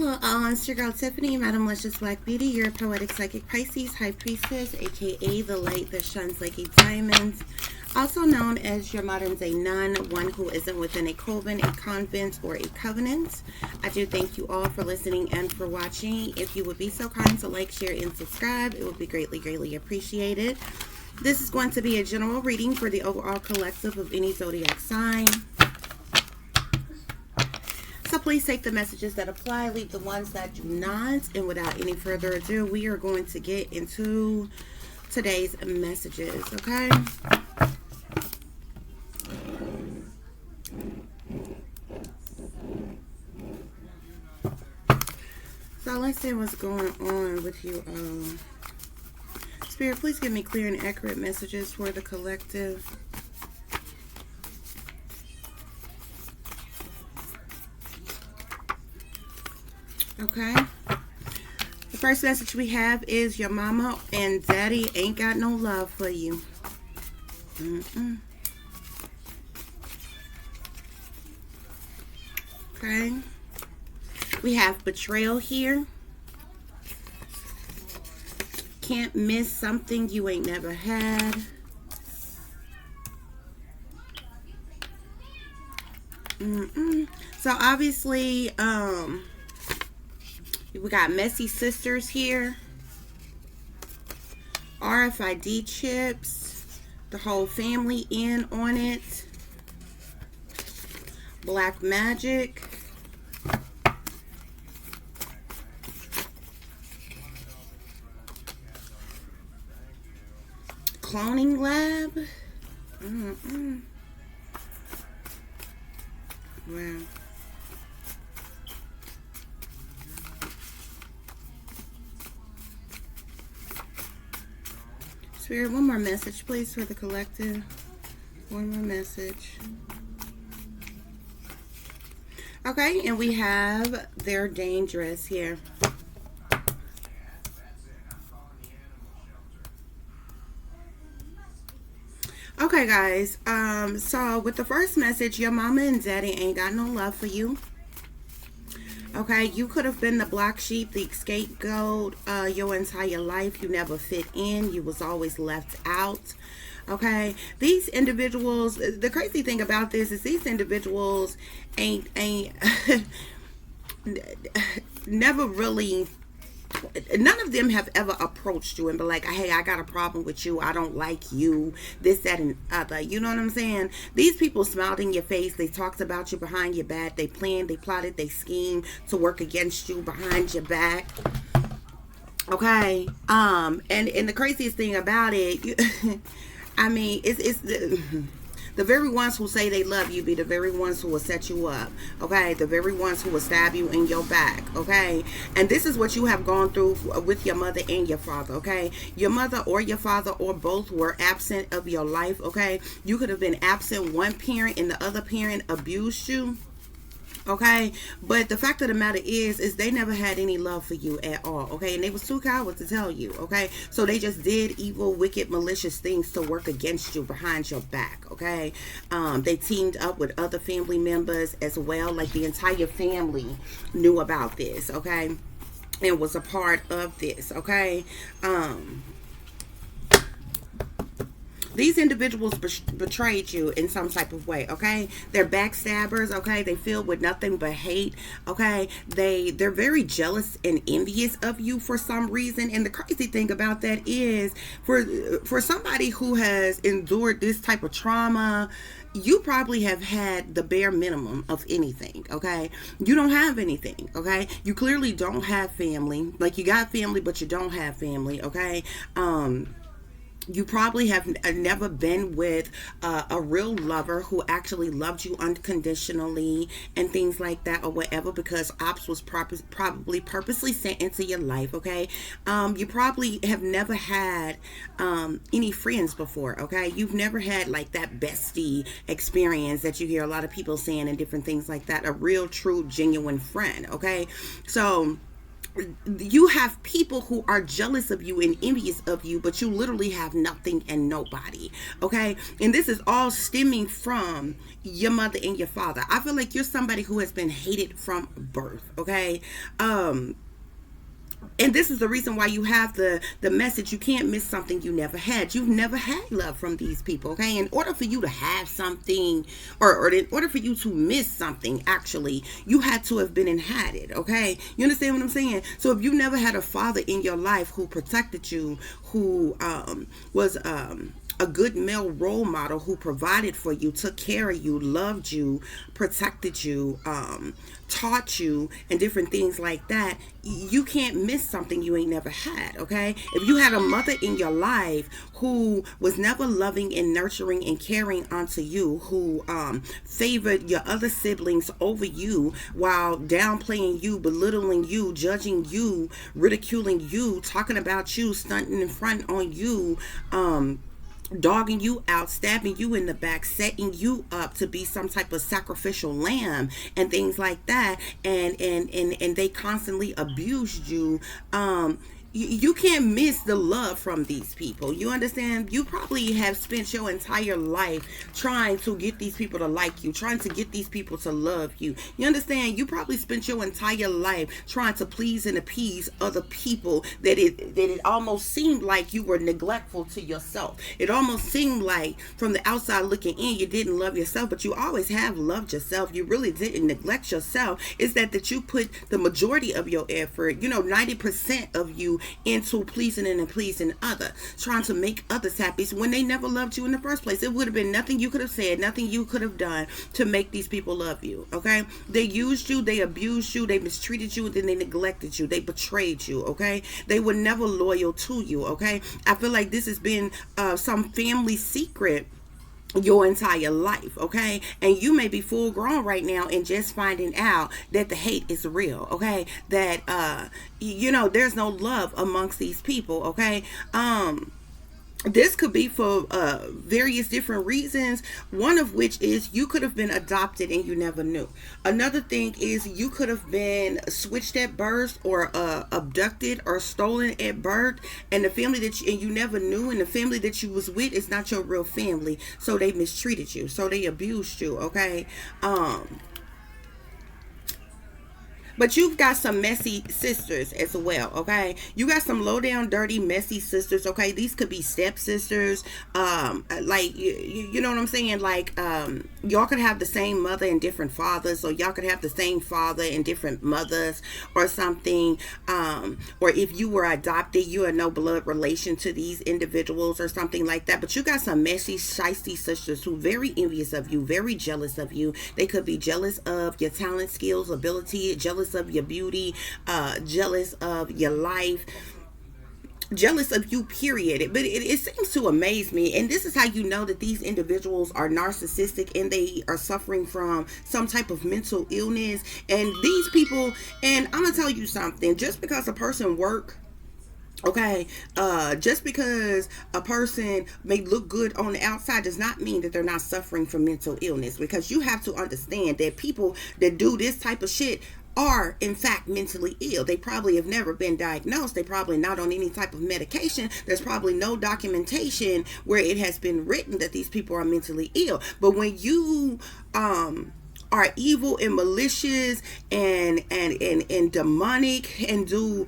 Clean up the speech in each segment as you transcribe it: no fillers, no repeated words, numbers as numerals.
Hello, it's your girl Tiffany, Madam Luscious Black Beauty, your poetic psychic Pisces, High Priestess, aka the light that shines like a diamond, also known as your modern day nun, one who isn't within a coven, a convent, or a covenant. I do thank you all for listening and for watching. If you would be so kind to like, share, and subscribe, it would be greatly, greatly appreciated. This is going to be a general reading for the overall collective of any zodiac sign. So please take the messages that apply, leave the ones that do not. And without any further ado, we are going to get into today's messages, okay? So let's see what's going on with you. Spirit, please give me clear and accurate messages for the collective. Okay. The first message we have is your mama and daddy ain't got no love for you. Okay. We have betrayal here. Can't miss something you ain't never had. So obviously, we got messy sisters here. RFID chips. The whole family in on it. Black magic. Cloning lab. Wow. Spirit, one more message, please, for the collective. One more message. Okay, and we have they're dangerous here. Okay, guys. So with the first message, your mama and daddy ain't got no love for you. Okay, you could have been the black sheep, the scapegoat, your entire life. You never fit in. You was always left out. Okay, these individuals, the crazy thing about this is these individuals ain't never really, none of them have ever approached you and be like, hey, I got a problem with you. I don't like you. This, that, and other. You know what I'm saying? These people smiled in your face. They talked about you behind your back. They planned, they plotted, they schemed to work against you behind your back. Okay. And the craziest thing about it, I mean, it's the very ones who say they love you be the very ones who will set you up, okay? The very ones who will stab you in your back, okay? And this is what you have gone through with your mother and your father, okay? Your mother or your father or both were absent of your life, okay? You could have been absent one parent and the other parent abused you. Okay, but the fact of the matter is they never had any love for you at all, okay? And they was too cowards to tell you, okay? So they just did evil, wicked, malicious things to work against you behind your back, okay? They teamed up with other family members as well. Like the entire family knew about this, okay? And was a part of this, okay? These individuals betrayed you in some type of way, okay? They're backstabbers, okay? They filled with nothing but hate, okay? They're very jealous and envious of you for some reason. And the crazy thing about that is for somebody who has endured this type of trauma, you probably have had the bare minimum of anything, okay? You don't have anything, okay? You clearly don't have family. Like, you got family, but you don't have family, okay? You probably have never been with a real lover who actually loved you unconditionally and things like that or whatever, because ops was probably purposely sent into your life, okay? You probably have never had any friends before, okay? You've never had like that bestie experience that you hear a lot of people saying and different things like that. A real, true, genuine friend, okay? So you have people who are jealous of you and envious of you, but you literally have nothing and nobody. Okay, and this is all stemming from your mother and your father. I feel like you're somebody who has been hated from birth. Okay, and this is the reason why you have the message, you can't miss something you never had. You've never had love from these people. Okay, in order for you to have something, or in order for you to miss something, actually, you had to have been and had it. Okay, you understand what I'm saying? So if you never had a father in your life who protected you, who was a good male role model, who provided for you, took care of you, loved you, protected you, taught you, and different things like that, you can't miss something you ain't never had. Okay, if you had a mother in your life who was never loving and nurturing and caring unto you, who favored your other siblings over you while downplaying you, belittling you, judging you, ridiculing you, talking about you, stunting in front on you, dogging you out, stabbing you in the back, setting you up to be some type of sacrificial lamb and things like that, and they constantly abused you, you can't miss the love from these people. You understand? You probably have spent your entire life trying to get these people to like you, trying to get these people to love you. You understand? You probably spent your entire life trying to please and appease other people, that it almost seemed like you were neglectful to yourself. It almost seemed like from the outside looking in, you didn't love yourself, but you always have loved yourself. You really didn't neglect yourself. It's that you put the majority of your effort, 90% of you, into pleasing and pleasing others, trying to make others happy when they never loved you in the first place. It would have been nothing you could have said, nothing you could have done to make these people love you. Okay, they used you, they abused you, they mistreated you, and then they neglected you, they betrayed you. Okay, they were never loyal to you. Okay, I feel like this has been some family secret your entire life. Okay, and you may be full grown right now and just finding out that the hate is real. Okay, that there's no love amongst these people. Okay, this could be for various different reasons, one of which is you could have been adopted and you never knew. Another thing is you could have been switched at birth, or abducted or stolen at birth, and the family and you never knew, and the family that you was with is not your real family, so they mistreated you, so they abused you. Okay, but you've got some messy sisters as well. Okay, you got some low down, dirty, messy sisters. Okay, these could be step sisters. Like you know what I'm saying? Like y'all could have the same mother and different fathers, or y'all could have the same father and different mothers, or something. Or if you were adopted, you are no blood relation to these individuals, or something like that. But you got some messy, shysty sisters who very envious of you, very jealous of you. They could be jealous of your talent, skills, ability, jealous of your beauty, jealous of your life, jealous of you, period. But it seems to amaze me, and this is how you know that these individuals are narcissistic and they are suffering from some type of mental illness. And these people, and I'm gonna tell you something, just because a person okay, just because a person may look good on the outside does not mean that they're not suffering from mental illness, because you have to understand that people that do this type of shit are in fact mentally ill. They probably have never been diagnosed. They probably not on any type of medication. There's probably no documentation where it has been written that these people are mentally ill. But when you are evil and malicious and demonic, and do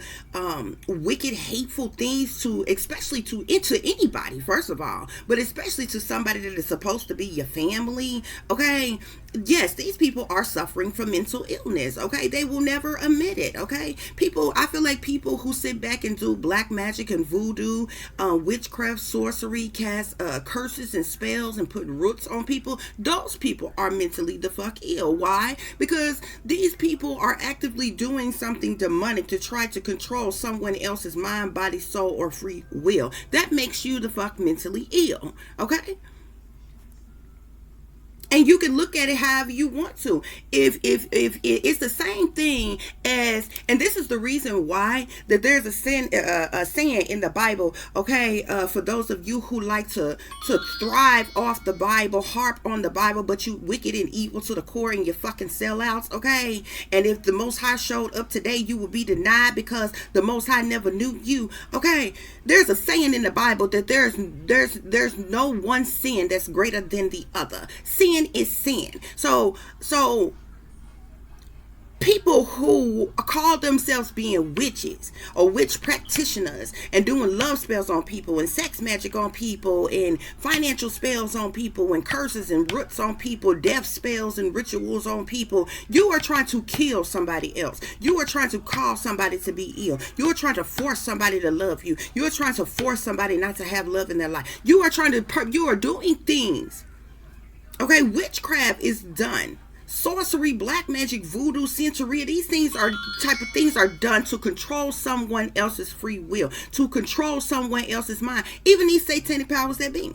wicked, hateful things to, especially to anybody, first of all, but especially to somebody that is supposed to be your family. Okay, yes, these people are suffering from mental illness. Okay, they will never admit it. Okay, I feel like people who sit back and do black magic and voodoo, witchcraft, sorcery, cast curses and spells and put roots on people, those people are mentally the fuck ill. Why? Because these people are actively doing something demonic to try to control someone else's mind, body, soul, or free will. That makes you the fuck mentally ill. Okay, And you can look at it however you want to. If it's the same thing as, and this is the reason why that there's a saying in the Bible. Okay, for those of you who like to thrive off the Bible, harp on the Bible, but you wicked and evil to the core and you fucking sellouts. Okay, and if the Most High showed up today, you will be denied because the Most High never knew you. Okay, there's a saying in the Bible that there's no one sin that's greater than the other. Sin is sin. So people who call themselves being witches or witch practitioners and doing love spells on people and sex magic on people and financial spells on people and curses and roots on people, death spells and rituals on people, you are trying to kill somebody else. You are trying to cause somebody to be ill. You are trying to force somebody to love you. You are trying to force somebody not to have love in their life. You are doing things. Okay, witchcraft is done. Sorcery, black magic, voodoo, Santeria, these things are done to control someone else's free will, to control someone else's mind. Even these satanic powers that be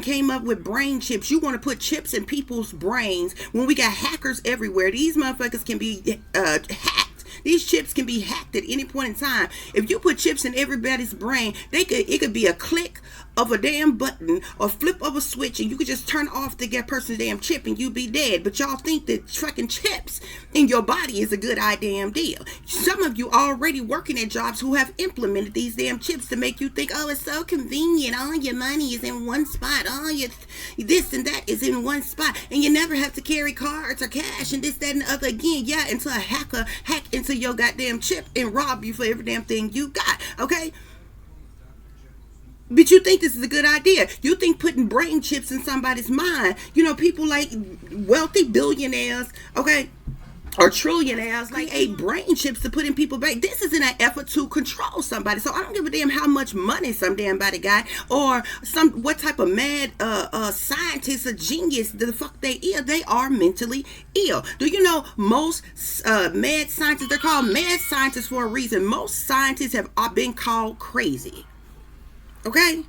came up with brain chips. You want to put chips in people's brains when we got hackers everywhere. These motherfuckers can be hacked. These chips can be hacked at any point in time. If you put chips in everybody's brain, it could be a click of a damn button or flip of a switch, and you could just turn off the person's damn chip and you be dead. But y'all think that fucking chips in your body is a good damn deal. Some of you already working at jobs who have implemented these damn chips to make you think, oh, it's so convenient. All your money is in one spot. All your this and that is in one spot, and you never have to carry cards or cash and this, that, and the other again. Yeah, until a hacker hack into your goddamn chip and rob you for every damn thing you got. Okay. But you think this is a good idea. You think putting brain chips in somebody's mind, people like wealthy billionaires, okay, or trillionaires, like brain chips to put in people's brain. This is in an effort to control somebody. So I don't give a damn how much money some damn body got or what type of mad scientist or genius the fuck they are. They are mentally ill. Do you know most mad scientists, they're called mad scientists for a reason. Most scientists have been called crazy. Okay?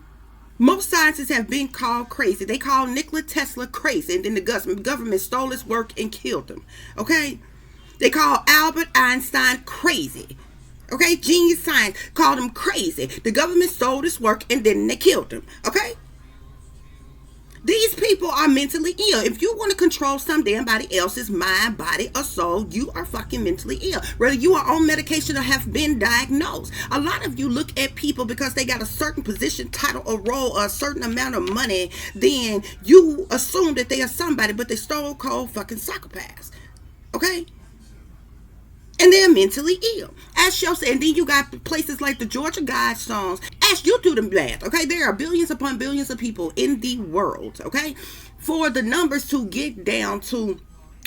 Most scientists have been called crazy. They called Nikola Tesla crazy, and then the government stole his work and killed him. Okay? They called Albert Einstein crazy. Okay? Genius science called him crazy. The government stole his work and then they killed him. Okay? These people are mentally ill. If you want to control some damn body else's mind, body, or soul, you are fucking mentally ill. Whether you are on medication or have been diagnosed. A lot of you look at people because they got a certain position, title, or role, or a certain amount of money, then you assume that they are somebody, but they stole cold fucking psychopaths. Okay? And they're mentally ill. Ask yourself, and then you got places like the Georgia Guidestones. Ask you do the math, okay? There are billions upon billions of people in the world, okay? For the numbers to get down to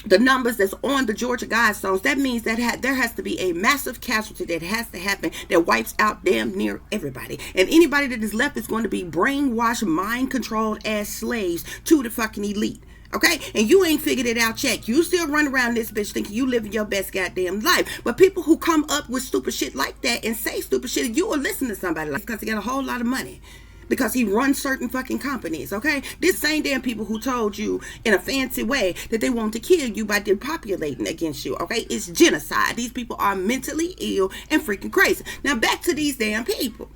the numbers that's on the Georgia Guidestones, that means that there has to be a massive casualty that has to happen that wipes out damn near everybody. And anybody that is left is going to be brainwashed, mind-controlled as slaves to the fucking elite. Okay, and you ain't figured it out yet. You still run around this bitch thinking you living your best goddamn life. But people who come up with stupid shit like that and say stupid shit, you will listen to somebody like because he got a whole lot of money. Because he runs certain fucking companies, okay? This same damn people who told you in a fancy way that they want to kill you by depopulating against you, okay? It's genocide. These people are mentally ill and freaking crazy. Now back to these damn people.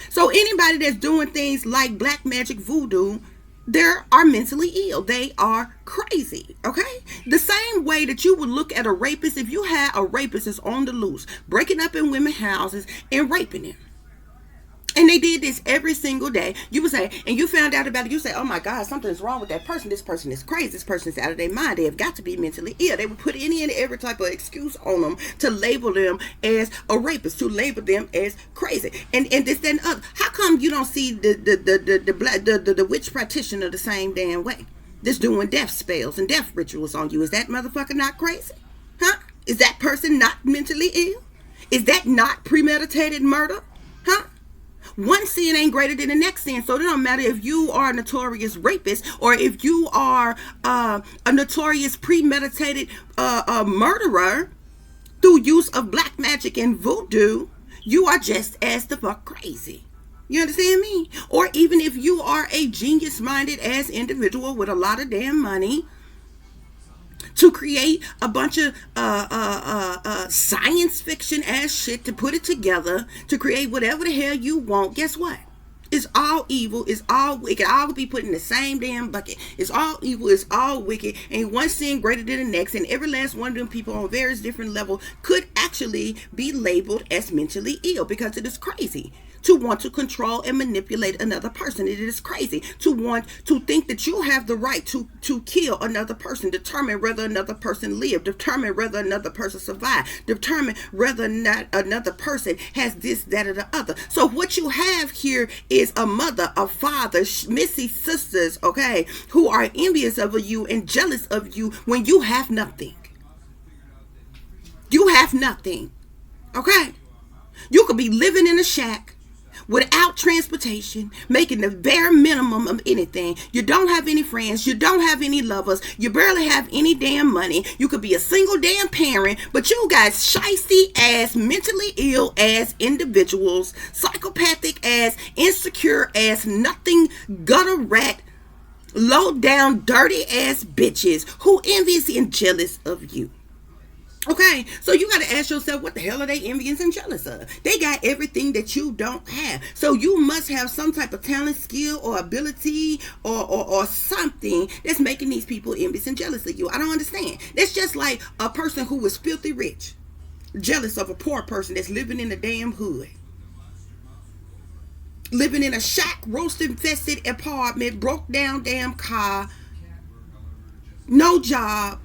So anybody that's doing things like black magic, voodoo, they are mentally ill. They are crazy, okay? The same way that you would look at a rapist if you had a rapist that's on the loose, breaking up in women's houses and raping them. And they did this every single day. You would say, and you found out about it, you say, oh my God, something's wrong with that person. This person is crazy. This person is out of their mind. They have got to be mentally ill. They would put any and every type of excuse on them to label them as a rapist, to label them as crazy. And this, that, and other. How come you don't see the witch practitioner the same damn way? That's doing death spells and death rituals on you. Is that motherfucker not crazy? Huh? Is that person not mentally ill? Is that not premeditated murder? Huh? One sin ain't greater than the next sin. So it don't matter if you are a notorious rapist or if you are a notorious premeditated murderer through use of black magic and voodoo. You are just as the fuck crazy. You understand me? Or even if you are a genius-minded ass individual with a lot of damn money to create a bunch of science fiction ass shit to put it together to create whatever the hell you want, guess what? It's all evil. It can all be put in the same damn bucket. It's all evil. It's all wicked. And one sin greater than the next. And every last one of them people on various different levels could actually be labeled as mentally ill, because it is crazy to want to control and manipulate another person. It is crazy to want to think that you have the right to kill another person, determine whether another person lived, determine whether another person survived, determine whether or not another person has this, that, or the other. So what you have here is a mother, a father, missy sisters, okay, who are envious of you and jealous of you when you have nothing. You have nothing, okay? You could be living in a shack without transportation, making the bare minimum of anything. You don't have any friends. You don't have any lovers. You barely have any damn money. You could be a single damn parent, but you got shysty ass, mentally ill ass individuals, psychopathic ass, insecure ass, nothing, gutter rat, low down, dirty ass bitches who envious and jealous of you. Okay, so you got to ask yourself, what the hell are they envious and jealous of? They got everything that you don't have. So you must have some type of talent, skill, or ability, or something that's making these people envious and jealous of you. I don't understand. That's just like a person who was filthy rich, jealous of a poor person that's living in the damn hood. Living in a shack, roast-infested apartment, broke down damn car, no job,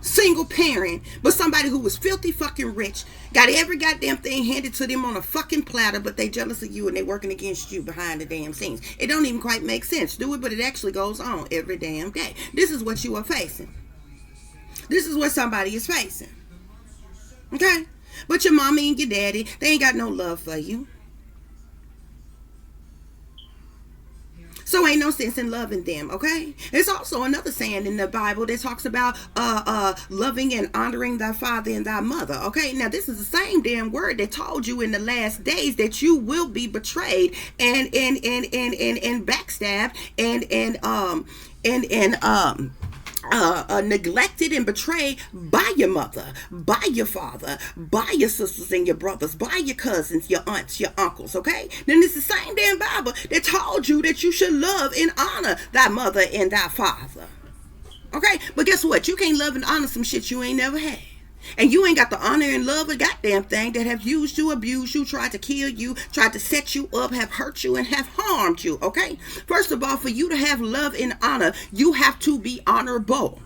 single parent, but somebody who was filthy fucking rich, got every goddamn thing handed to them on a fucking platter, but they jealous of you and they working against you behind the damn scenes. It don't even quite make sense, do it? But it actually goes on every damn day. This is what you are facing. This is what somebody is facing. Okay? But your mommy and your daddy, they ain't got no love for you. So ain't no sense in loving them, okay? There's also another saying in the Bible that talks about loving and honoring thy father and thy mother, okay? Now this is the same damn word that told you in the last days that you will be betrayed and backstabbed and neglected and betrayed by your mother, by your father, by your sisters and your brothers, by your cousins, your aunts, your uncles, okay? Then it's the same damn Bible that told you that you should love and honor thy mother and thy father, okay? But guess what? You can't love and honor some shit you ain't never had. And you ain't got the honor and love a goddamn thing that have used you, abused you, tried to kill you, tried to set you up, have hurt you, and have harmed you, okay? First of all, for you to have love and honor, you have to be honorable.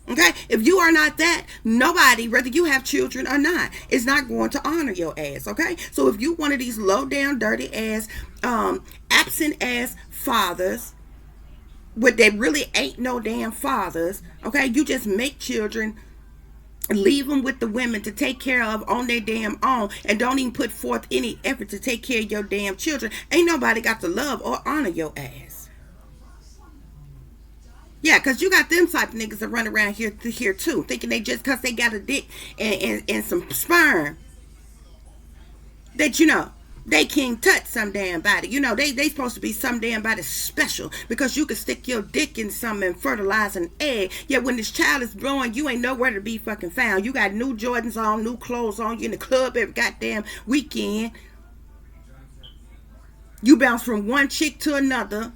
Okay? If you are not that, nobody, whether you have children or not, is not going to honor your ass, okay? So if you one of these low down, dirty ass, absent ass fathers, but they really ain't no damn fathers, okay? You just make children, leave them with the women to take care of on their damn own, and don't even put forth any effort to take care of your damn children. Ain't nobody got to love or honor your ass. Yeah, because you got them type of niggas that run around here too, thinking they just because they got a dick and some sperm that, you know, they can't touch some damn body. You know, they supposed to be some damn body special because you can stick your dick in something and fertilize an egg. Yet when this child is blowing, you ain't nowhere to be fucking found. You got new Jordans on, new clothes on. You in the club every goddamn weekend. You bounce from one chick to another,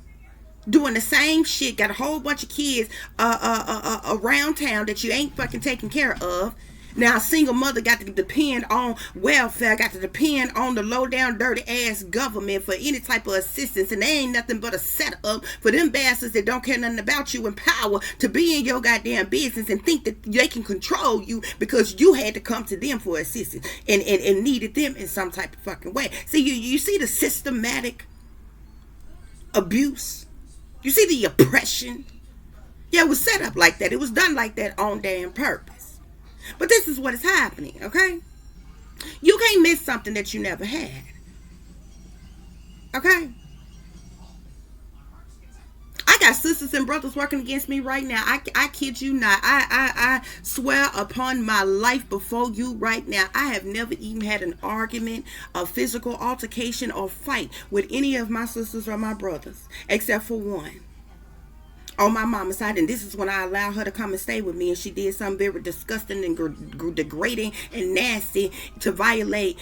doing the same shit. Got a whole bunch of kids around town that you ain't fucking taking care of. Now, a single mother got to depend on welfare, got to depend on the low down, dirty ass government for any type of assistance. And they ain't nothing but a setup for them bastards that don't care nothing about you and power to be in your goddamn business and think that they can control you because you had to come to them for assistance and needed them in some type of fucking way. See, you see the systematic abuse? You see the oppression? Yeah, it was set up like that. It was done like that on damn purpose. But this is what is happening, okay? You can't miss something that you never had. Okay? I got sisters and brothers working against me right now. I kid you not. I swear upon my life before you right now, I have never even had an argument, a physical altercation, or fight with any of my sisters or my brothers, except for one on my mama's side, and this is when I allowed her to come and stay with me, and she did something very disgusting and degrading and nasty to violate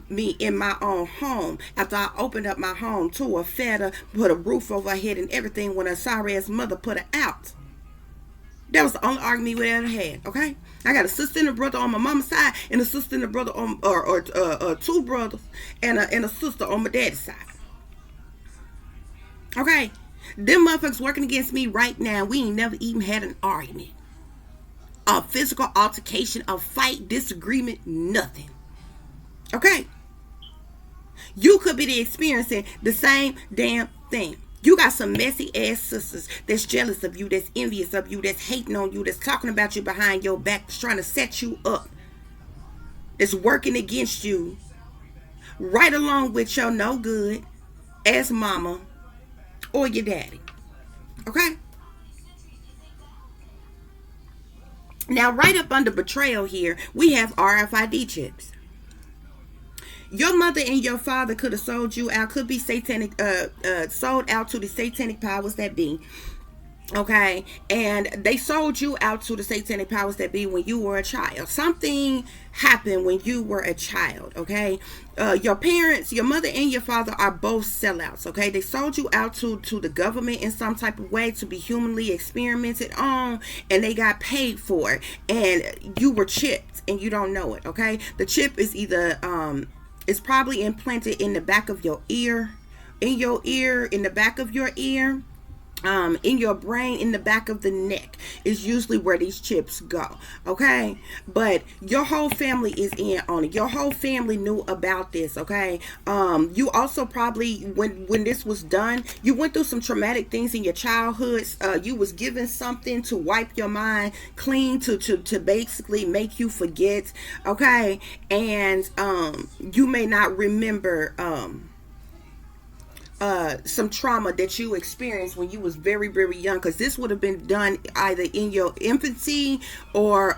me in my own home. After I opened up my home to her, fed her, put a roof over her head and everything, when her sorry ass mother put her out. That was the only argument we ever had. Okay, I got a sister and a brother on my mama's side, and a sister and a brother on, or two brothers and a sister on my daddy's side. Okay. Them motherfuckers working against me right now. We ain't never even had an argument, a physical altercation, a fight, disagreement, nothing. Okay? You could be experiencing the same damn thing. You got some messy ass sisters that's jealous of you, that's envious of you, that's hating on you, that's talking about you behind your back, that's trying to set you up, that's working against you, right along with your no good ass mama or your daddy. Okay? Now, right up under betrayal here, we have RFID chips. Your mother and your father could have sold you out, could be satanic, sold out to the satanic powers that be. Okay, and they sold you out to the satanic powers that be when you were a child. Something happened when you were a child. Okay, your parents, your mother and your father are both sellouts. Okay, they sold you out to the government in some type of way to be humanly experimented on, and they got paid for it, and you were chipped and you don't know it. Okay, the chip is either it's probably implanted in the back of your ear, in the back of your ear, in your brain, in the back of the neck is usually where these chips go. Okay, but your whole family is in on it. Your whole family knew about this. Okay, you also probably, when this was done, you went through some traumatic things in your childhood. You was given something to wipe your mind clean, to basically make you forget. Okay, and you may not remember some trauma that you experienced when you was very, very young, because this would have been done either in your infancy or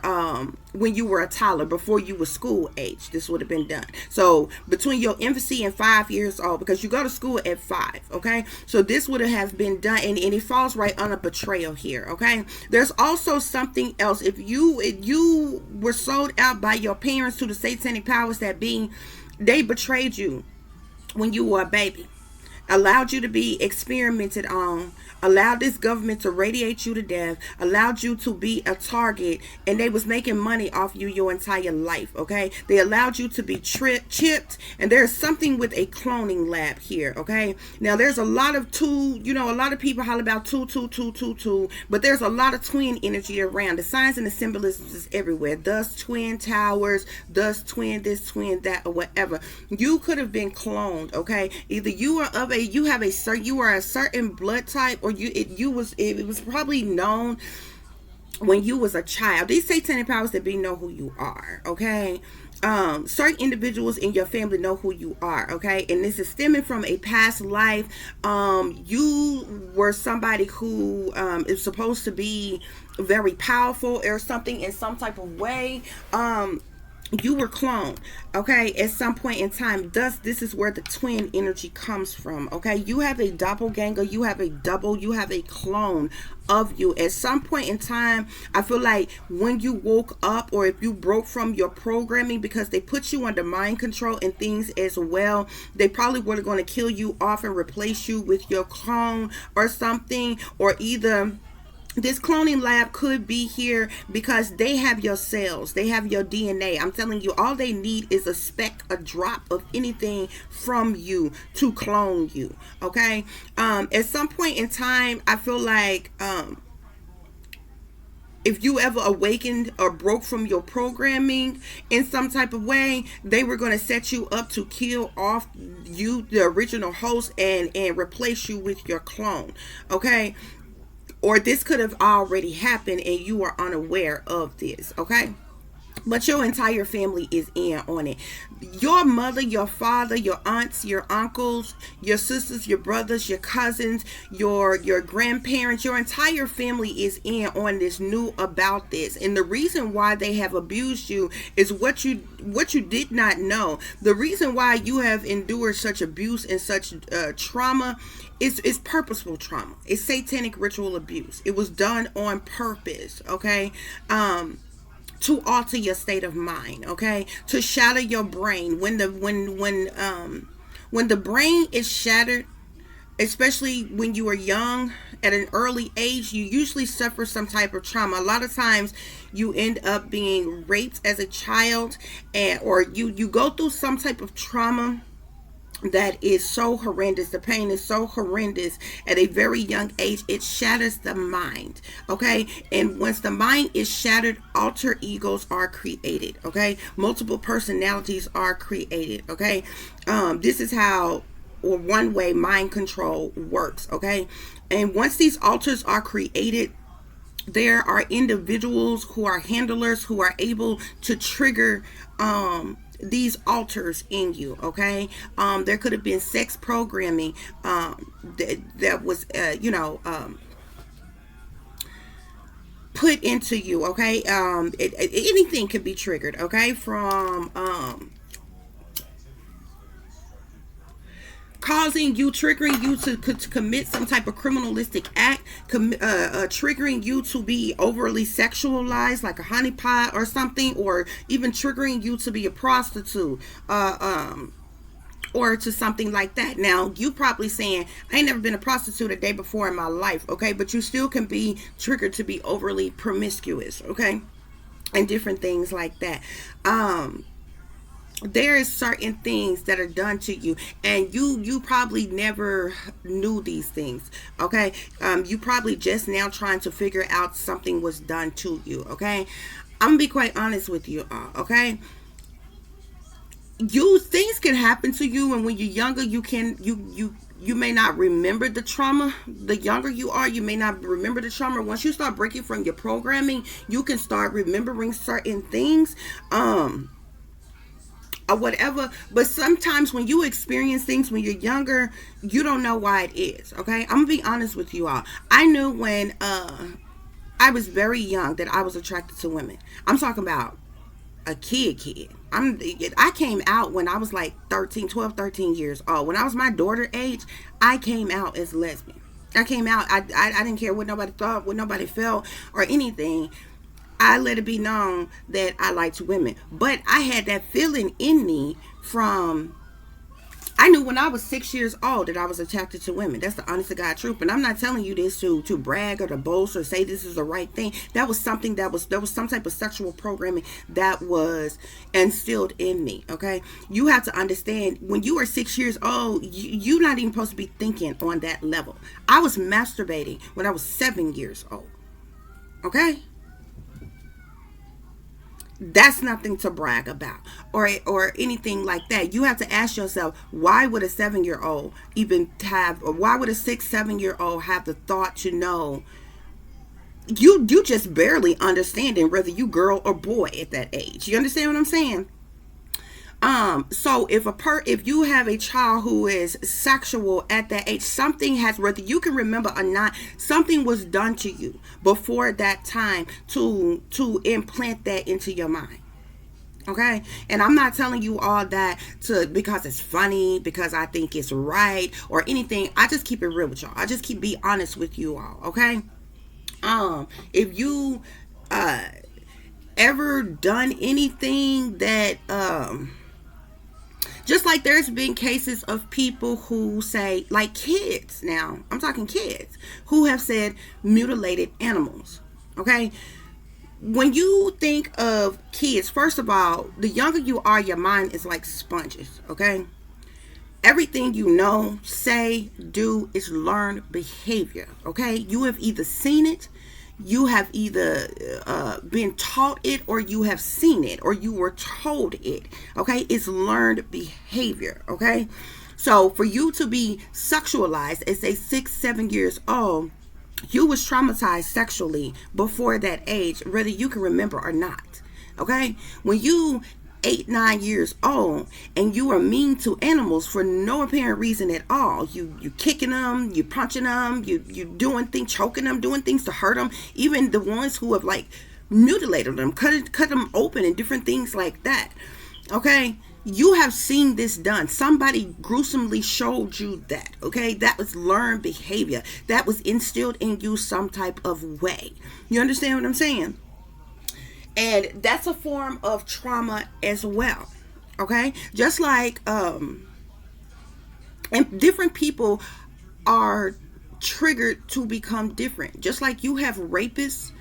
when you were a toddler, before you were school age. This would have been done. So between your infancy and 5 years old, because you go to school at 5. Okay, so this would have been done, and it falls right under betrayal here. Okay, there's also something else. If you were sold out by your parents to the satanic powers that be, they betrayed you when you were a baby, allowed you to be experimented on, allowed this government to radiate you to death, allowed you to be a target, and they was making money off you your entire life. Okay, they allowed you to be chipped, and there's something with a cloning lab here. Okay, now there's a lot of a lot of people holler about two, but there's a lot of twin energy around. The signs and the symbolisms is everywhere. Thus twin towers, thus twin this, twin that, or whatever. You could have been cloned. Okay, either you are of you are a certain blood type, or it was probably known when you was a child. These satanic powers that be know who you are. Okay, certain individuals in your family know who you are. Okay, and this is stemming from a past life. You were somebody who is supposed to be very powerful or something in some type of way. You were cloned, okay, at some point in time. Thus, this is where the twin energy comes from. Okay, you have a doppelganger, you have a double, you have a clone of you. At some point in time, I feel like when you woke up, or if you broke from your programming, because they put you under mind control and things as well, they probably were going to kill you off and replace you with your clone or something, or either this cloning lab could be here because they have your cells, they have your DNA. I'm telling you, all they need is a speck, a drop of anything from you to clone you. Okay, at some point in time, I feel like if you ever awakened or broke from your programming in some type of way, they were going to set you up to kill off you, the original host, and replace you with your clone. Okay, or this could have already happened and you are unaware of this. Okay, but your entire family is in on it. Your mother, your father, your aunts, your uncles, your sisters, your brothers, your cousins, your grandparents, your entire family is in on this, knew about this. And the reason why they have abused you is what you did not know. The reason why you have endured such abuse and such trauma is purposeful trauma. It's satanic ritual abuse. It was done on purpose, okay? To alter your state of mind, okay, to shatter your brain. When the brain is shattered, especially when you are young at an early age, you usually suffer some type of trauma. A lot of times you end up being raped as a child, and or you go through some type of trauma that is so horrendous. The pain is so horrendous at a very young age. It shatters the mind, okay? And once the mind is shattered, alter egos are created, okay? Multiple personalities are created, okay? This is how, or one way, mind control works, okay? And once these alters are created, there are individuals who are handlers who are able to trigger these alters in you, okay? There could have been sex programming that was put into you, okay? Anything could be triggered, okay? From triggering you to commit some type of criminalistic act, triggering you to be overly sexualized, like a honeypot or something, or even triggering you to be a prostitute, or to something like that. Now, you probably saying, I ain't never been a prostitute a day before in my life, okay? But you still can be triggered to be overly promiscuous, okay? And different things like that. There is certain things that are done to you, and you probably never knew these things, okay? You probably just now trying to figure out something was done to you, okay? I'm gonna be quite honest with you all, okay? Things can happen to you, and when you're younger, you may not remember the trauma. The younger you are, you may not remember the trauma. Once you start breaking from your programming, you can start remembering certain things, or whatever. But sometimes when you experience things when you're younger, you don't know why it is, okay? I'm gonna be honest with you all. I knew when I was very young that I was attracted to women. I'm talking about a kid. I came out when I was like 13 years old. When I was my daughter age, I came out as lesbian. I came out. I didn't care what nobody thought, what nobody felt, or anything. I let it be known that I liked women. But I had that feeling in me from, I knew when I was 6 years old that I was attracted to women. That's the honest to God truth. And I'm not telling you this to brag or to boast or say this is the right thing. That was something there was some type of sexual programming that was instilled in me, okay? You have to understand, when you are 6 years old, you're not even supposed to be thinking on that level. I was masturbating when I was 7 years old, okay? That's nothing to brag about or anything like that. You have to ask yourself, why would a 7-year-old even have, or why would a 6-7-year-old have the thought to know? You just barely understanding whether you girl or boy at that age. You understand what I'm saying? So if you have a child who is sexual at that age, something has, whether you can remember or not, something was done to you before that time to implant that into your mind. Okay? And I'm not telling you all that because it's funny, because I think it's right or anything. I just keep it real with y'all. I just be honest with you all. Okay? If you ever done anything that just like there's been cases of people who say, like kids now, I'm talking kids, who have said mutilated animals, okay? When you think of kids, first of all, the younger you are, your mind is like sponges, okay? Everything you know, say, do is learned behavior, okay? You have either seen it, you have either been taught it, or you have seen it, or you were told it, okay? It's learned behavior, okay? So for you to be sexualized at say 6-7 years old, you was traumatized sexually before that age, whether you can remember or not. Okay? When you 8, 9 years old and you are mean to animals for no apparent reason at all, you kicking them, you punching them, you doing things, choking them, doing things to hurt them, even the ones who have like mutilated them, cut them open and different things like that. Okay? You have seen this done. Somebody gruesomely showed you that. Okay? That was learned behavior. That was instilled in you some type of way. You understand what I'm saying? And that's a form of trauma as well. Okay? Just like and different people are triggered to become different. Just like you have rapists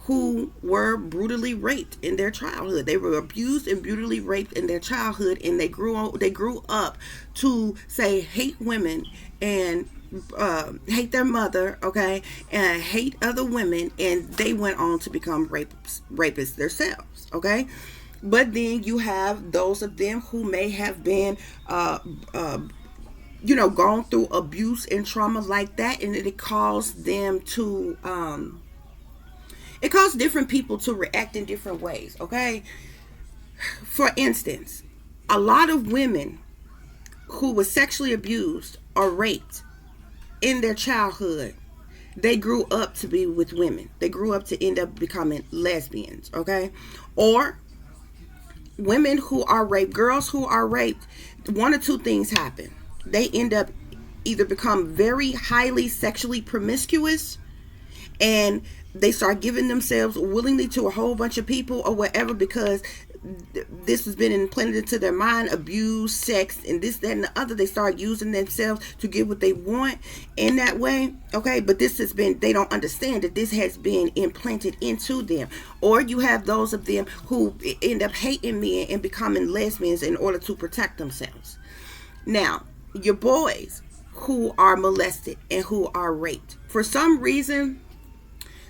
who were brutally raped in their childhood. They were abused and brutally raped in their childhood, and they grew up to say hate women and hate their mother, okay, and hate other women, and they went on to become rapists themselves, okay. But then you have those of them who may have been gone through abuse and trauma like that, and it caused them to it caused different people to react in different ways, okay? For instance, a lot of women who were sexually abused or raped in their childhood, they grew up to be with women. They grew up to end up becoming lesbians, okay? Or women who are raped, girls who are raped, one or two things happen. They end up either become very highly sexually promiscuous, and they start giving themselves willingly to a whole bunch of people or whatever, because this has been implanted into their mind, abuse, sex, and this, that, and the other. They start using themselves to get what they want in that way, okay? But this has been, they don't understand that this has been implanted into them. Or you have those of them who end up hating men and becoming lesbians in order to protect themselves. Now, your boys who are molested and who are raped, for some reason,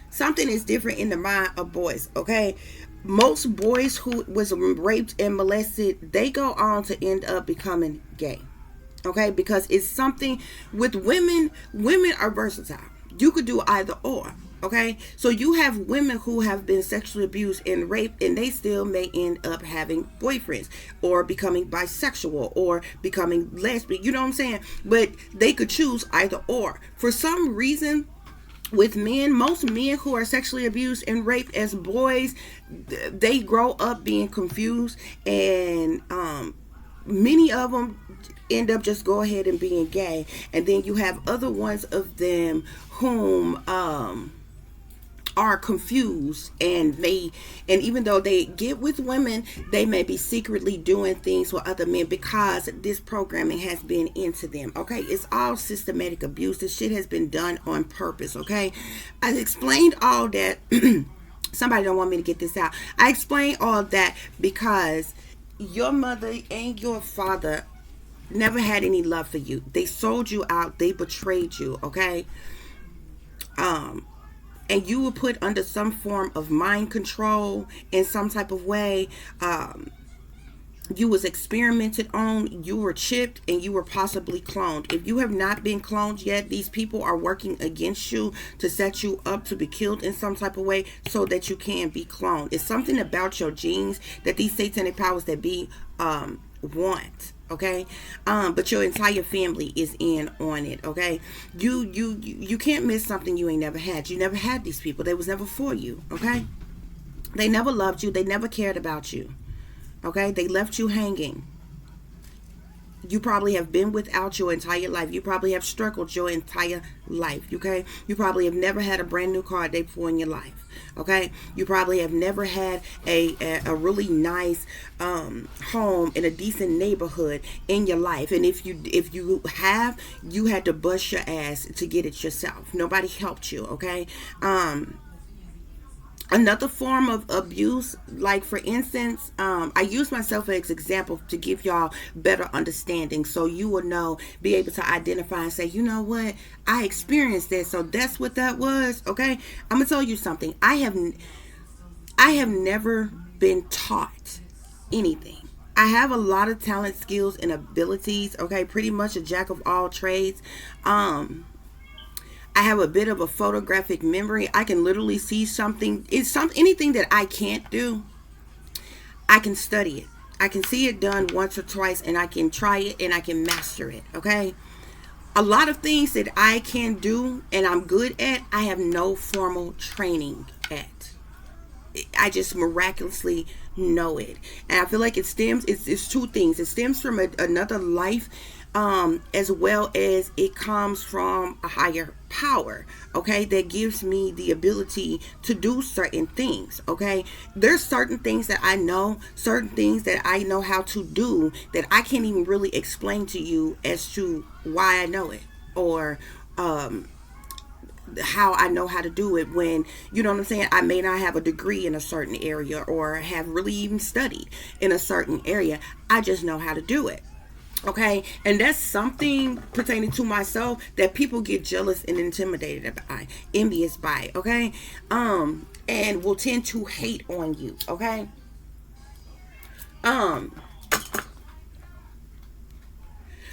something is different in the mind of boys, okay? Most boys who was raped and molested, they go on to end up becoming gay, okay? Because it's something with women. Women are versatile. You could do either or, okay? So you have women who have been sexually abused and raped, and they still may end up having boyfriends or becoming bisexual or becoming lesbian. You know what I'm saying? But they could choose either or. For some reason, with men, most men who are sexually abused and raped as boys, they grow up being confused, and many of them end up just go ahead and being gay. And then you have other ones of them whom are confused, and even though they get with women, they may be secretly doing things with other men because this programming has been into them, okay? It's all systematic abuse. This shit has been done on purpose, okay? I explained all that. Somebody don't want me to get this out. I explained all that because your mother and your father never had any love for you. They sold you out. They betrayed you, okay? And you were put under some form of mind control in some type of way. You was experimented on, you were chipped, and you were possibly cloned. If you have not been cloned yet, these people are working against you to set you up to be killed in some type of way so that you can be cloned. It's something about your genes that these satanic powers that be want, okay? But your entire family is in on it, okay? You can't miss something you ain't never had. You never had these people. They was never for you, okay? They never loved you. They never cared about you, okay? They left you hanging. You probably have been without your entire life. You probably have struggled your entire life, okay? You probably have never had a brand new car day before in your life, okay? You probably have never had a really nice home in a decent neighborhood in your life. And if you have, you had to bust your ass to get it yourself. Nobody helped you, okay? Another form of abuse, like for instance, I use myself as an example to give y'all better understanding, so you will know, be able to identify and say, you know what, I experienced that, so that's what that was, okay? I'm gonna tell you something. I have never been taught anything. I have a lot of talent, skills, and abilities, okay? Pretty much a jack of all trades. I have a bit of a photographic memory. I can literally see something. Anything that I can't do, I can study it. I can see it done once or twice, and I can try it and I can master it. Okay. A lot of things that I can do and I'm good at, I have no formal training at. I just miraculously know it. And I feel like it's two things. It stems from another life, as well as it comes from a higher power, okay, that gives me the ability to do certain things, okay. There's certain things that I know, certain things that I know how to do that I can't even really explain to you as to why I know it, or how I know how to do it, when, you know what I'm saying, I may not have a degree in a certain area or have really even studied in a certain area. I just know how to do it. Okay, and that's something pertaining to myself that people get jealous and intimidated by, envious by, okay, and will tend to hate on you, okay. Um,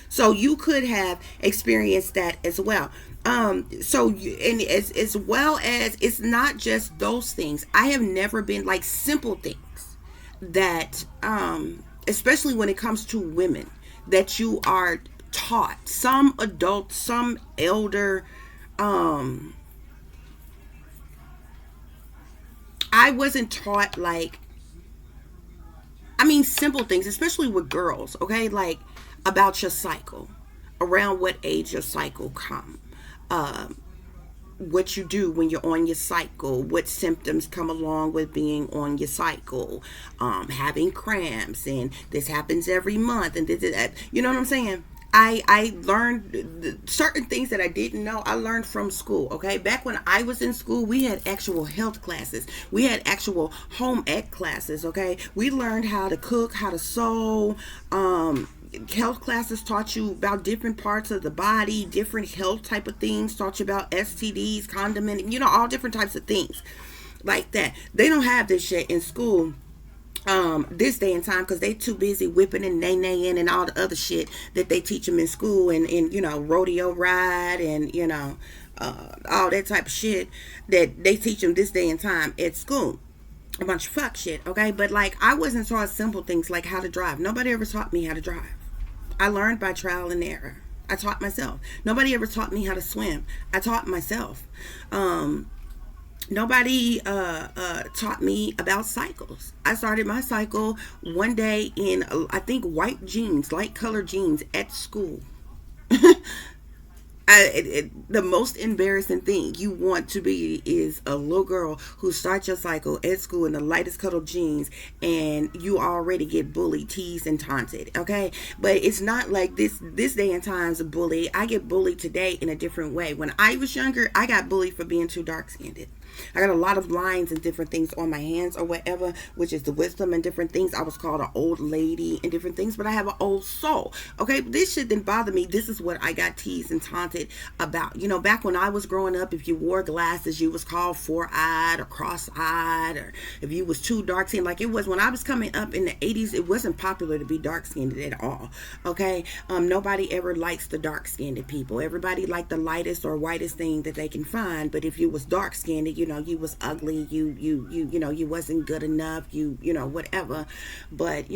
so you could have experienced that as well. And as well as, it's not just those things. I have never been like simple things that, especially when it comes to women, that you are taught, some adult, some elder. I wasn't taught, like, I mean, simple things, especially with girls, okay, like about your cycle, around what age your cycle come, um what you do when you're on your cycle, what symptoms come along with being on your cycle, having cramps, and this happens every month, and this, that, you know what I'm saying. I learned certain things that I didn't know. I learned from school. Okay, back when I was in school, we had actual health classes. We had actual home ec classes. Okay, we learned how to cook, how to sew. Health classes taught you about different parts of the body, different health type of things. Taught you about STDs, condiment, all different types of things like that. They don't have this shit in school this day and time, because they too busy whipping and nay-naying and all the other shit that they teach them in school, and rodeo ride, and all that type of shit that they teach them this day and time at school. A bunch of fuck shit, okay. But like, I wasn't taught simple things like how to drive. Nobody ever taught me how to drive. I learned by trial and error. I taught myself. Nobody ever taught me how to swim. I taught myself. Nobody taught me about cycles. I started my cycle one day in, I think, white jeans, light colored jeans at school. The most embarrassing thing you want to be is a little girl who starts your cycle at school in the lightest colored jeans, and you already get bullied, teased, and taunted. Okay, but it's not like this day and time's a bully. I get bullied today in a different way. When I was younger, I got bullied for being too dark skinned. I got a lot of lines and different things on my hands or whatever, which is the wisdom and different things. I was called an old lady and different things, but I have an old soul. Okay, this shit didn't bother me. This is what I got teased and taunted about. Back when I was growing up, if you wore glasses, you was called four-eyed or cross-eyed, or if you was too dark-skinned. Like, it was when I was coming up in the 80s, it wasn't popular to be dark-skinned at all. Okay, nobody ever likes the dark-skinned people. Everybody liked the lightest or whitest thing that they can find. But if you was dark-skinned, you was ugly, you wasn't good enough, whatever. But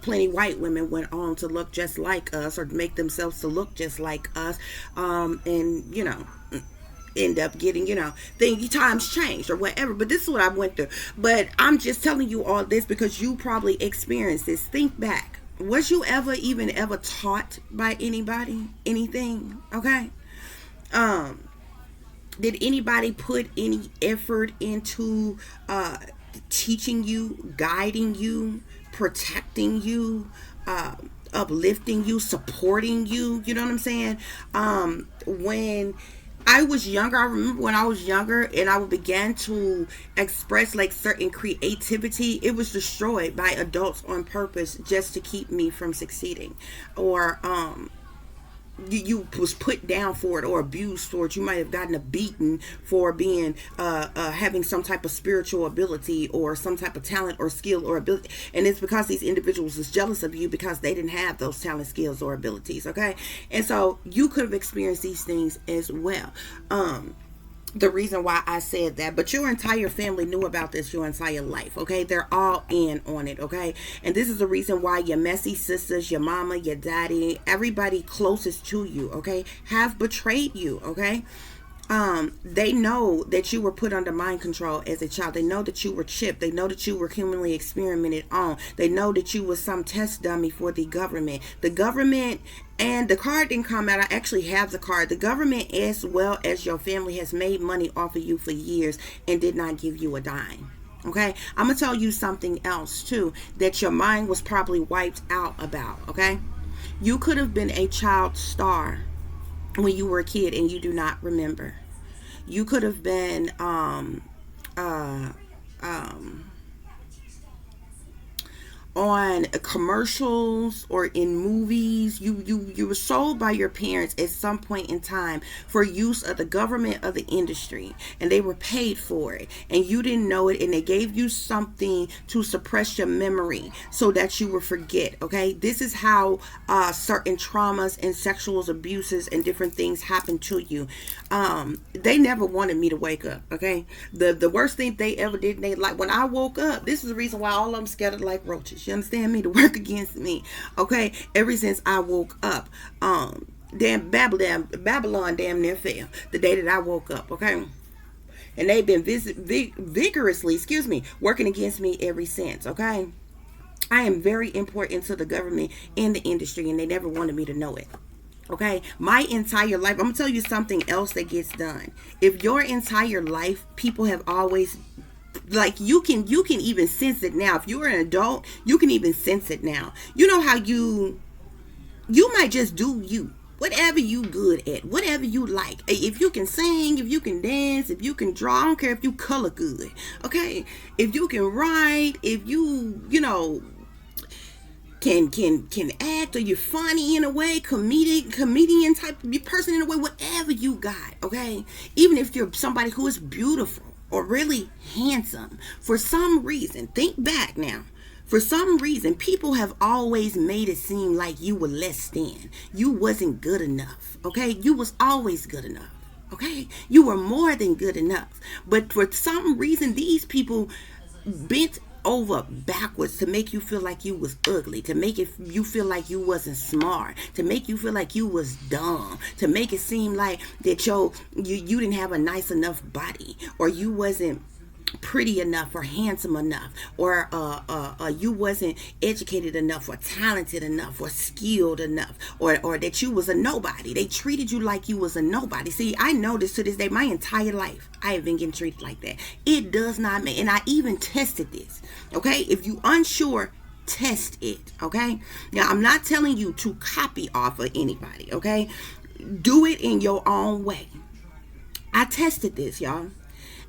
plenty white women went on to look just like us, or make themselves to look just like us, and end up getting, times changed or whatever. But this is what I went through. But I'm just telling you all this because you probably experienced this. Think back. Was you ever taught by anybody anything? Okay. Did anybody put any effort into teaching you, guiding you, protecting you, uplifting you, supporting you? You know what I'm saying? When I was younger, I remember when I was younger and I began to express like certain creativity, it was destroyed by adults on purpose just to keep me from succeeding. Or you was put down for it or abused for it. You might have gotten a beating for being having some type of spiritual ability or some type of talent or skill or ability, and it's because these individuals was jealous of you because they didn't have those talent, skills, or abilities. Okay, and so you could have experienced these things as well. the reason why I said that. But your entire family knew about this your entire life, okay? They're all in on it, okay? And this is the reason why your messy sisters, your mama, your daddy, everybody closest to you, okay, have betrayed you, okay? They know that you were put under mind control as a child. They know that you were chipped. They know that you were humanly experimented on. They know that you was some test dummy for the government. The government, and the card didn't come out. I actually have the card. The government, as well as your family, has made money off of you for years and did not give you a dime. Okay, I'm gonna tell you something else too that your mind was probably wiped out about. Okay, you could have been a child star when you were a kid and you do not remember. You could have been on commercials or in movies. You were sold by your parents at some point in time for use of the government or the industry, and they were paid for it, and you didn't know it, and they gave you something to suppress your memory so that you would forget. Okay, this is how certain traumas and sexual abuses and different things happen to you. They never wanted me to wake up. Okay, the worst thing they ever did, they like when I woke up. This is the reason why all of them scattered like roaches. You understand me? To work against me. Okay, ever since I woke up, damn Babylon damn near fell the day that I woke up. Okay, and they've been vigorously, working against me ever since. Okay, I am very important to the government and the industry, and they never wanted me to know it. Okay, my entire life, I'm gonna tell you something else that gets done. If your entire life people have always, like, you can even sense it now. If you're an adult, you can even sense it now. You know how you might just do you, whatever you good at, whatever you like. If you can sing, if you can dance, if you can draw, I don't care if you color good. Okay, if you can write, if you can act, or you're funny in a way, comedian type of person in a way, whatever you got. Okay, even if you're somebody who is beautiful or really handsome, for some reason, think back now, for some reason people have always made it seem like you were less than, you wasn't good enough. Okay, you was always good enough. Okay, you were more than good enough, but for some reason these people bent over backwards to make you feel like you was ugly, to make you feel like you wasn't smart, to make you feel like you was dumb, to make it seem like that you didn't have a nice enough body, or you wasn't pretty enough or handsome enough, or you wasn't educated enough or talented enough or skilled enough, or that you was a nobody. They treated you like you was a nobody. See, I know this to this day. My entire life I have been getting treated like that. It does not make, and I even tested this. Okay, if you unsure, test it. Okay, now I'm not telling you to copy off of anybody. Okay, do it in your own way. I tested this, y'all.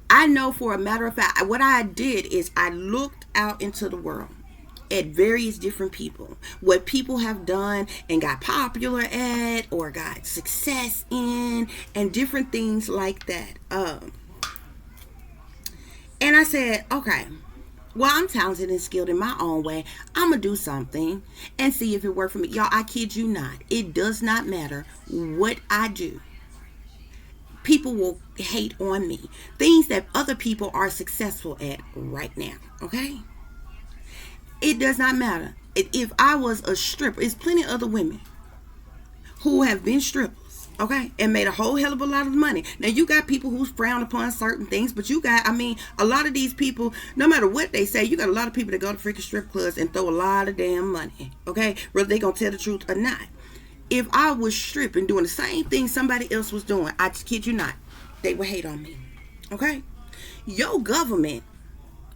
I know for a matter of fact, what I did is I looked out into the world at various different people, what people have done and got popular at or got success in, and different things like that. And I said, okay, well, I'm talented and skilled in my own way. I'm going to do something and see if it works for me. Y'all, I kid you not. It does not matter what I do. People will hate on me. Things that other people are successful at right now. Okay? It does not matter. If I was a stripper, there's plenty of other women who have been strippers, okay, and made a whole hell of a lot of money. Now, you got people who frown upon certain things, but you got, a lot of these people, no matter what they say, you got a lot of people that go to freaking strip clubs and throw a lot of damn money, okay, whether they gonna tell the truth or not. If I was stripping, doing the same thing somebody else was doing, I kid you not, they would hate on me, okay? Your government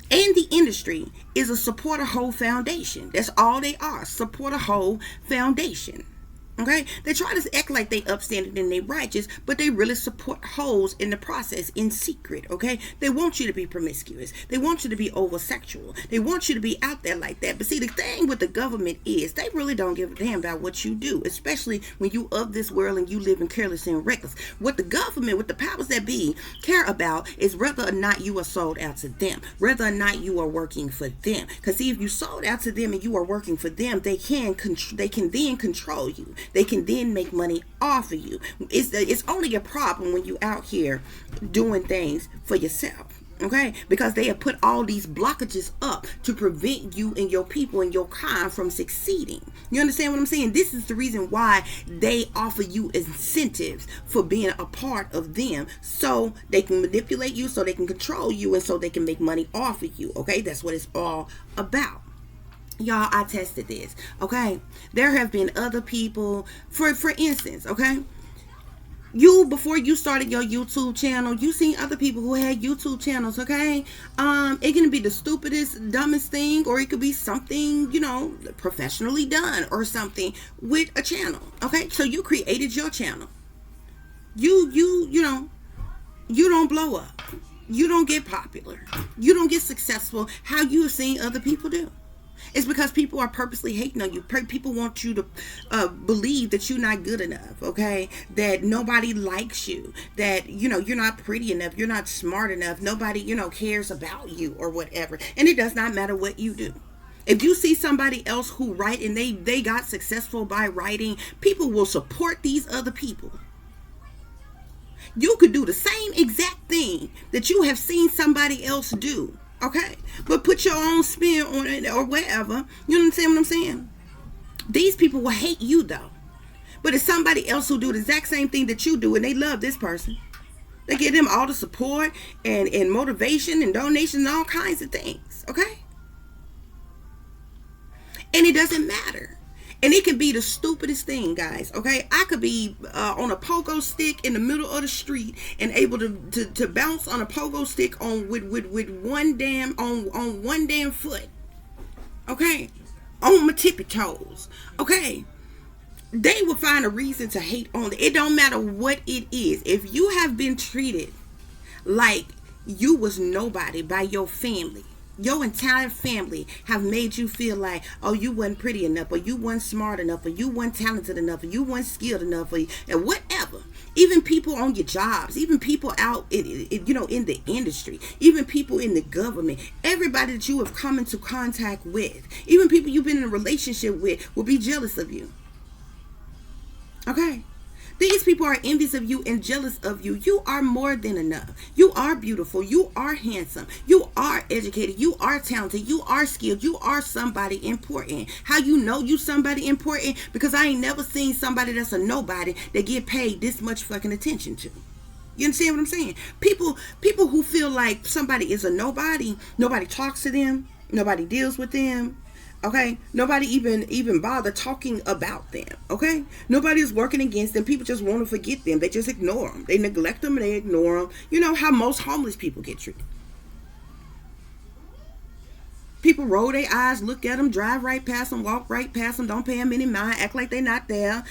and the industry is a support a whole foundation. That's all they are. Support a whole foundation. Okay? They try to act like they upstanding and they righteous, but they really support hoes in the process in secret. Okay? They want you to be promiscuous. They want you to be over-sexual. They want you to be out there like that. But see, the thing with the government is they really don't give a damn about what you do, especially when you of this world and you live in careless and reckless. What the government, what the powers that be care about is whether or not you are sold out to them, whether or not you are working for them. Because see, if you sold out to them and you are working for them, they can then control you. They can then make money off of you. It's only a problem when you out here doing things for yourself. Okay, because they have put all these blockages up to prevent you and your people and your kind from succeeding. You understand what I'm saying? This is the reason why they offer you incentives for being a part of them, so they can manipulate you, so they can control you, and so they can make money off of you. Okay, that's what it's all about. Y'all, I tested this. Okay, there have been other people, for instance, okay, before you started your YouTube channel, you seen other people who had YouTube channels. Okay, it can be the stupidest, dumbest thing, or it could be something, professionally done or something with a channel. Okay, so you created your channel. You don't blow up. You don't get popular. You don't get successful how you have seen other people do. It's because people are purposely hating on you. People want you to believe that you're not good enough, okay? That nobody likes you. That, you're not pretty enough. You're not smart enough. Nobody, cares about you or whatever. And it does not matter what you do. If you see somebody else who write and they got successful by writing, people will support these other people. You could do the same exact thing that you have seen somebody else do. Okay, but put your own spin on it or whatever. You understand what I'm saying? These people will hate you though. But it's somebody else who do the exact same thing that you do, and they love this person. They give them all the support and motivation and donations and all kinds of things. Okay? And it doesn't matter. And it can be the stupidest thing, guys. Okay, I could be on a pogo stick in the middle of the street and able to bounce on a pogo stick on with one damn on one damn foot. Okay, on my tippy toes. Okay, they will find a reason to hate on it. It don't matter what it is. If you have been treated like you was nobody by your family, your entire family have made you feel like, oh, you wasn't pretty enough, or you wasn't smart enough, or you wasn't talented enough, or you wasn't skilled enough, and whatever. Even people on your jobs, even people out in the industry, even people in the government, everybody that you have come into contact with, even people you've been in a relationship with, will be jealous of you. Okay? These people are envious of you and jealous of you. You are more than enough. You are beautiful. You are handsome. You are educated. You are talented. You are skilled. You are somebody important. How you know you somebody important? Because I ain't never seen somebody that's a nobody that get paid this much fucking attention to. You understand what I'm saying? People who feel like somebody is a nobody talks to them. Nobody deals with them. Okay, nobody even bother talking about them. Okay, nobody is working against them. People just want to forget them. They just ignore them. They neglect them and they ignore them. You know how most homeless people get treated. People roll their eyes, look at them, drive right past them, walk right past them, don't pay them any mind, act like they're not there,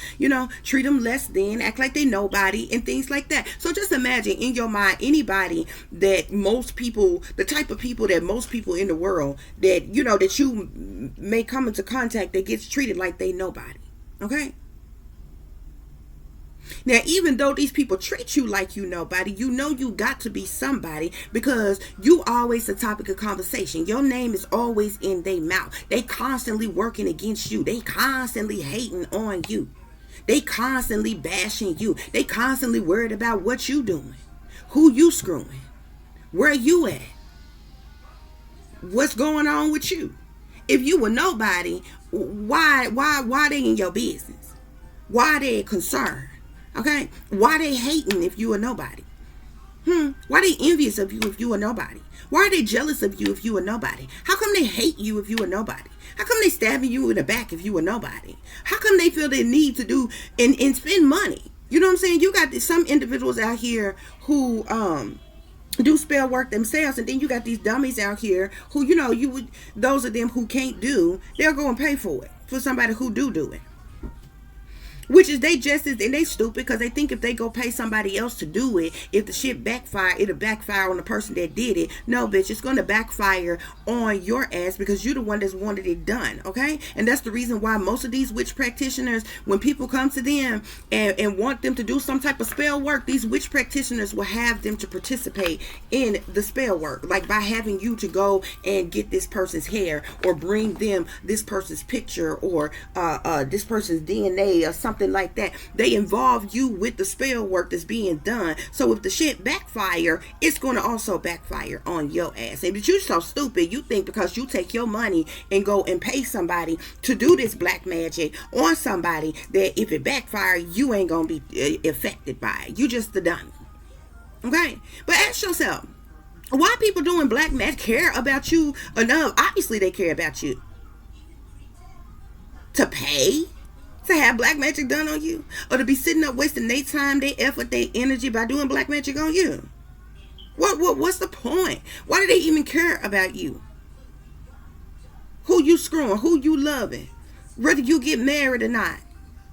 treat them less than, act like they nobody, and things like that. So just imagine in your mind, anybody that most people, the type of people that most people in the world that, that you may come into contact that gets treated like they nobody. Okay? Now, even though these people treat you like you nobody, you got to be somebody because you always the topic of conversation. Your name is always in their mouth. They constantly working against you. They constantly hating on you. They constantly bashing you. They constantly worried about what you doing, who you screwing, where you at, what's going on with you. If you were nobody, why they in your business? Why they concerned? Okay, why they hating if you are nobody? Why they envious of you if you are nobody? Why are they jealous of you if you are nobody? How come they hate you if you are nobody? How come they stabbing you in the back if you are nobody? How come they feel they need to do and spend money? You know what I'm saying? You got some individuals out here who do spell work themselves, and then you got these dummies out here who those of them who can't do, they'll go and pay for it for somebody who do it. Which is they stupid because they think if they go pay somebody else to do it, if the shit backfire, it'll backfire on the person that did it. No, bitch, it's going to backfire on your ass because you're the one that's wanted it done, okay? And that's the reason why most of these witch practitioners, when people come to them and want them to do some type of spell work, these witch practitioners will have them to participate in the spell work, like by having you to go and get this person's hair or bring them this person's picture or this person's DNA or something something like that. They involve you with the spell work that's being done. So if the shit backfire, it's going to also backfire on your ass. And but you're so stupid, you think because you take your money and go and pay somebody to do this black magic on somebody, that if it backfire, you ain't going to be affected by it. You just the dummy. Okay? But ask yourself, why people doing black magic care about you enough? Obviously they care about you. To pay to have black magic done on you, or to be sitting up wasting their time, their effort, their energy by doing black magic on you? What's the point? Why do they even care about you? Who you screwing? Who you loving? Whether you get married or not.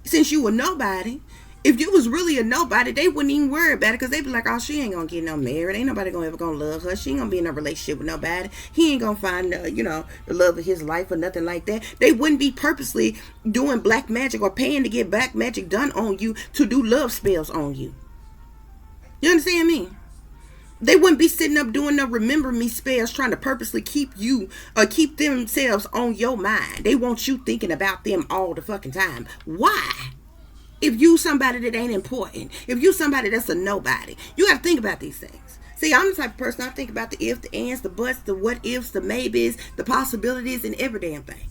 Since you were nobody. If you was really a nobody, they wouldn't even worry about it, because they'd be like, oh, she ain't gonna get no married. Ain't nobody ever gonna love her. She ain't gonna be in a relationship with nobody. He ain't gonna find the love of his life or nothing like that. They wouldn't be purposely doing black magic or paying to get black magic done on you to do love spells on you. You understand me? They wouldn't be sitting up doing no remember me spells trying to purposely keep you or keep themselves on your mind. They want you thinking about them all the fucking time. Why? If you somebody that ain't important, if you somebody that's a nobody, you got to think about these things. See, I'm the type of person, I think about the ifs, the ands, the buts, the what ifs, the maybes, the possibilities, and every damn thing.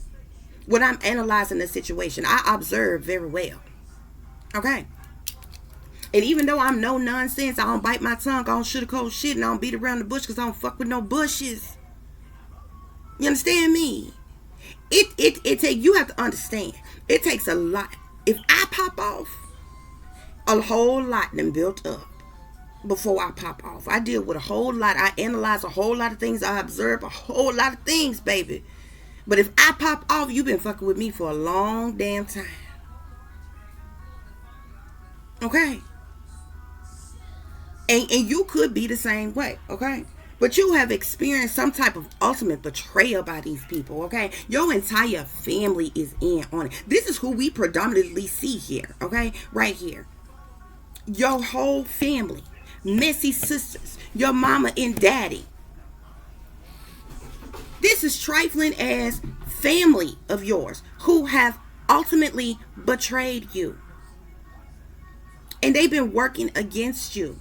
When I'm analyzing the situation, I observe very well. Okay? And even though I'm no nonsense, I don't bite my tongue, I don't sugarcoat shit, and I don't beat around the bush because I don't fuck with no bushes. You understand me? You have to understand, it takes a lot. If I pop off, a whole lot done built up before I pop off. I deal with a whole lot. I analyze a whole lot of things. I observe a whole lot of things, baby. But if I pop off, you've been fucking with me for a long damn time. Okay? And you could be the same way, okay? But you have experienced some type of ultimate betrayal by these people, okay? Your entire family is in on it. This is who we predominantly see here, okay? Right here. Your whole family. Messy sisters. Your mama and daddy. This is trifling as family of yours who have ultimately betrayed you. And they've been working against you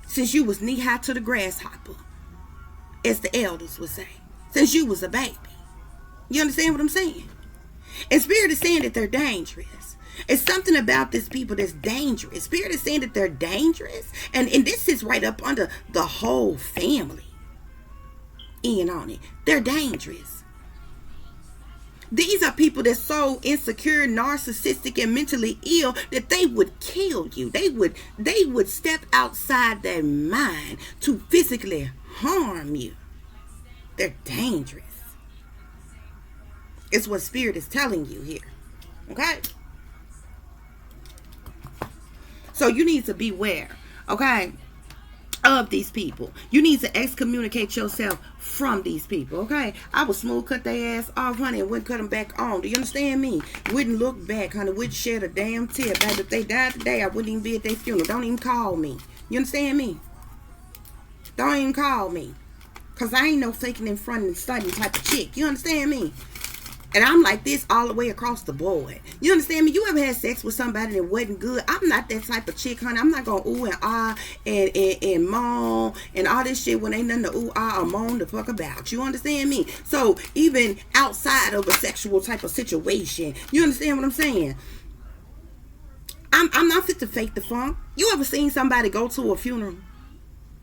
since you was knee-high to the grasshopper, as the elders would say. Since you was a baby. You understand what I'm saying? And Spirit is saying that they're dangerous. It's something about this people that's dangerous. Spirit is saying that they're dangerous. And this is right up under the whole family in on it. They're dangerous. These are people that's so insecure, narcissistic, and mentally ill that they would kill you. They would step outside their mind to physically harm you. They're dangerous. It's what Spirit is telling you here. Okay? So you need to beware, okay, of these people. You need to excommunicate yourself from these people, okay? I would smooth cut their ass off, honey, and wouldn't cut them back on. Do you understand me? Wouldn't look back, honey. Wouldn't shed a damn tear. Baby, if they died today, I wouldn't even be at their funeral. Don't even call me. You understand me? Don't even call me. Because I ain't no faking in front and studying type of chick. You understand me? And I'm like this all the way across the board. You understand me? You ever had sex with somebody that wasn't good? I'm not that type of chick, honey. I'm not going to ooh and ah and moan and all this shit when ain't nothing to ooh, ah, or moan the fuck about. You understand me? So even outside of a sexual type of situation, you understand what I'm saying? I'm not fit to fake the funk. You ever seen somebody go to a funeral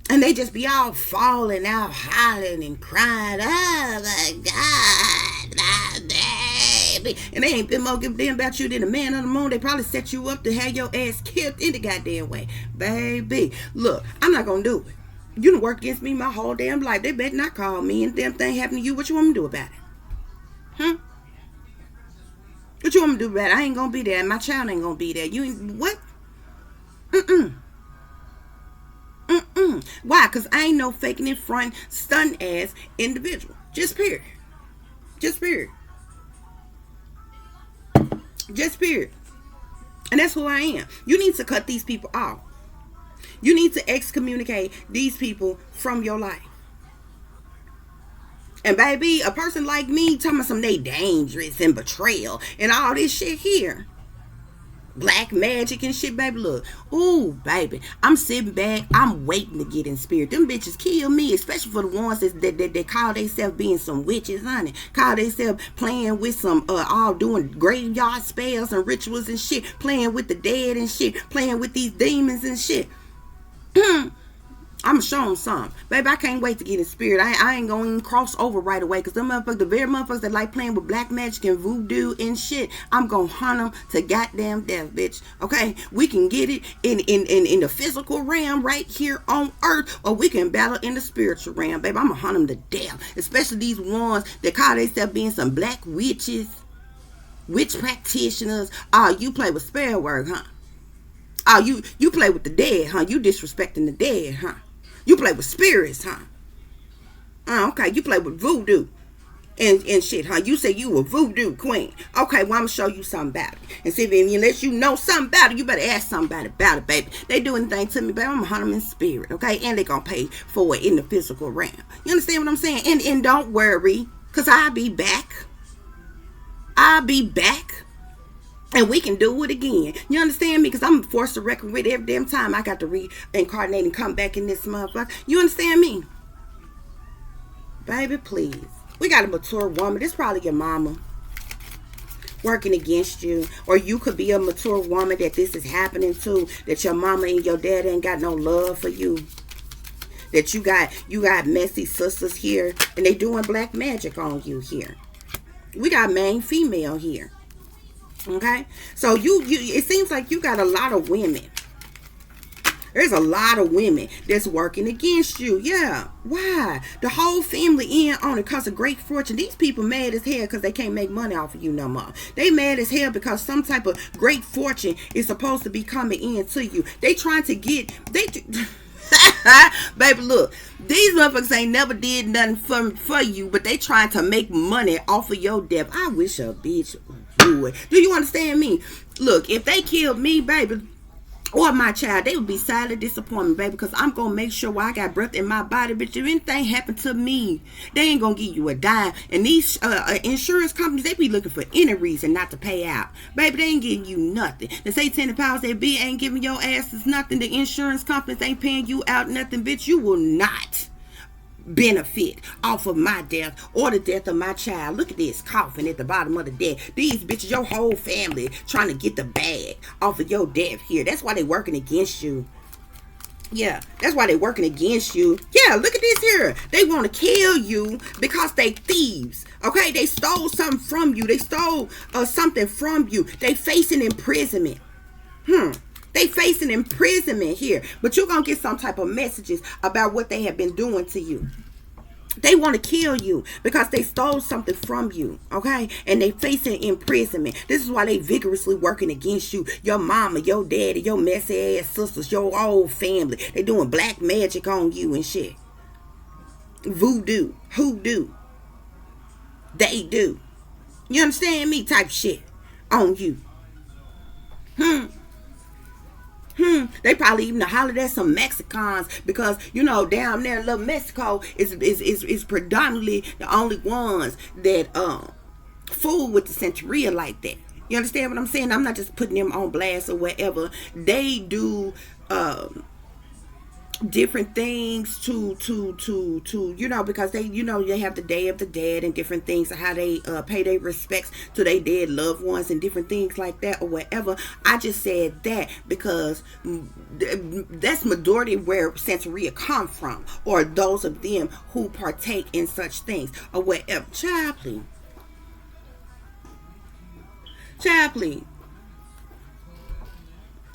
and they just be all falling out, hollering and crying, oh my God, my baby. And they ain't been more give a damn about you than a man on the moon. They probably set you up to have your ass killed in the goddamn way. Baby, look, I'm not going to do it. You done work against me my whole damn life. They better not call me and damn thing happen to you. What you want me to do about it? What you want me to do about it? I ain't going to be there. And my child ain't going to be there. You ain't, what? Why? Because I ain't no faking in front, stun ass individual. Just period. Just period. Just period. And that's who I am. You need to cut these people off. You need to excommunicate these people from your life. And baby, a person like me talking about some they dangerous and betrayal and all this shit here. black magic and shit, baby. Look, ooh, baby, I'm sitting back, I'm waiting to get in spirit. Them bitches kill me, especially for the ones that call themselves being some witches, honey. Call themselves playing with some, all doing graveyard spells and rituals and shit, playing with the dead and shit, playing with these demons and shit. I'm going to show them some. Baby, I can't wait to get in spirit. I ain't going to even cross over right away. Because them motherfuckers, the very motherfuckers that like playing with black magic and voodoo and shit, I'm going to hunt them to goddamn death, bitch. Okay? We can get it in the physical realm right here on earth. Or we can battle in the spiritual realm, baby. I'm going to hunt them to death. Especially these ones that call themselves being some black witches, witch practitioners. Oh, you play with spell work, huh? Oh, you play with the dead, huh? You disrespecting the dead, huh? You play with spirits, huh? Okay, you play with voodoo and shit, huh? You say you a voodoo queen. Okay, well, I'm going to show you something about it. And see, if unless you know something about it, you better ask somebody about it, baby. They do anything to me, baby, I'm going to hunt them in spirit, okay? And they going to pay for it in the physical realm. You understand what I'm saying? And don't worry, because I'll be back. I'll be back. And we can do it again. You understand me? Because I'm forced to reckon with every damn time I got to reincarnate and come back in this motherfucker. You understand me? Baby, please. We got a mature woman. This probably your mama working against you. Or you could be a mature woman that this is happening to. That your mama and your dad ain't got no love for you. That you got messy sisters here. And they doing black magic on you here. We got main female here. Okay, so you it seems like you got a lot of women. There's a lot of women that's working against you. Yeah, why? The whole family in on it because of great fortune. These people mad as hell because they can't make money off of you no more. They mad as hell because some type of great fortune is supposed to be coming in to you. They trying to get baby, look, these motherfuckers ain't never did nothing for you, but they trying to make money off of your death. I wish a bitch would. Do you understand me? Look, if they killed me, baby, or my child, they would be sadly disappointed, baby, because I'm going to make sure I got breath in my body. But if anything happened to me, they ain't going to give you a dime. And these insurance companies, they be looking for any reason not to pay out. Baby, they ain't giving you nothing. The satanic powers that be ain't giving your asses nothing. The insurance companies ain't paying you out nothing, bitch. You will not benefit off of my death or the death of my child. Look at this coffin at the bottom of the deck. These bitches, your whole family trying to get the bag off of your death here. That's why they working against you. Yeah, that's why they working against you. Yeah, look at this here. They want to kill you because they thieves. Okay, they stole something from you. They stole something from you. They facing imprisonment. They facing imprisonment here. But you're going to get some type of messages about what they have been doing to you. They want to kill you because they stole something from you. Okay? And they facing imprisonment. This is why they vigorously working against you. Your mama, your daddy, your messy ass sisters, your whole family. They doing black magic on you and shit. Voodoo. Hoodoo. They do. You understand me? Type shit on you. They probably even hollered at some Mexicans because, you know, down there in Little Mexico is predominantly the only ones that fool with the Santeria like that. You understand what I'm saying? I'm not just putting them on blast or whatever. They do different things to you know, because they, you know, they have the Day of the Dead and different things, how they pay their respects to their dead loved ones and different things like that or whatever. I just said that because that's majority where Santeria come from, or those of them who partake in such things or whatever. Child, please.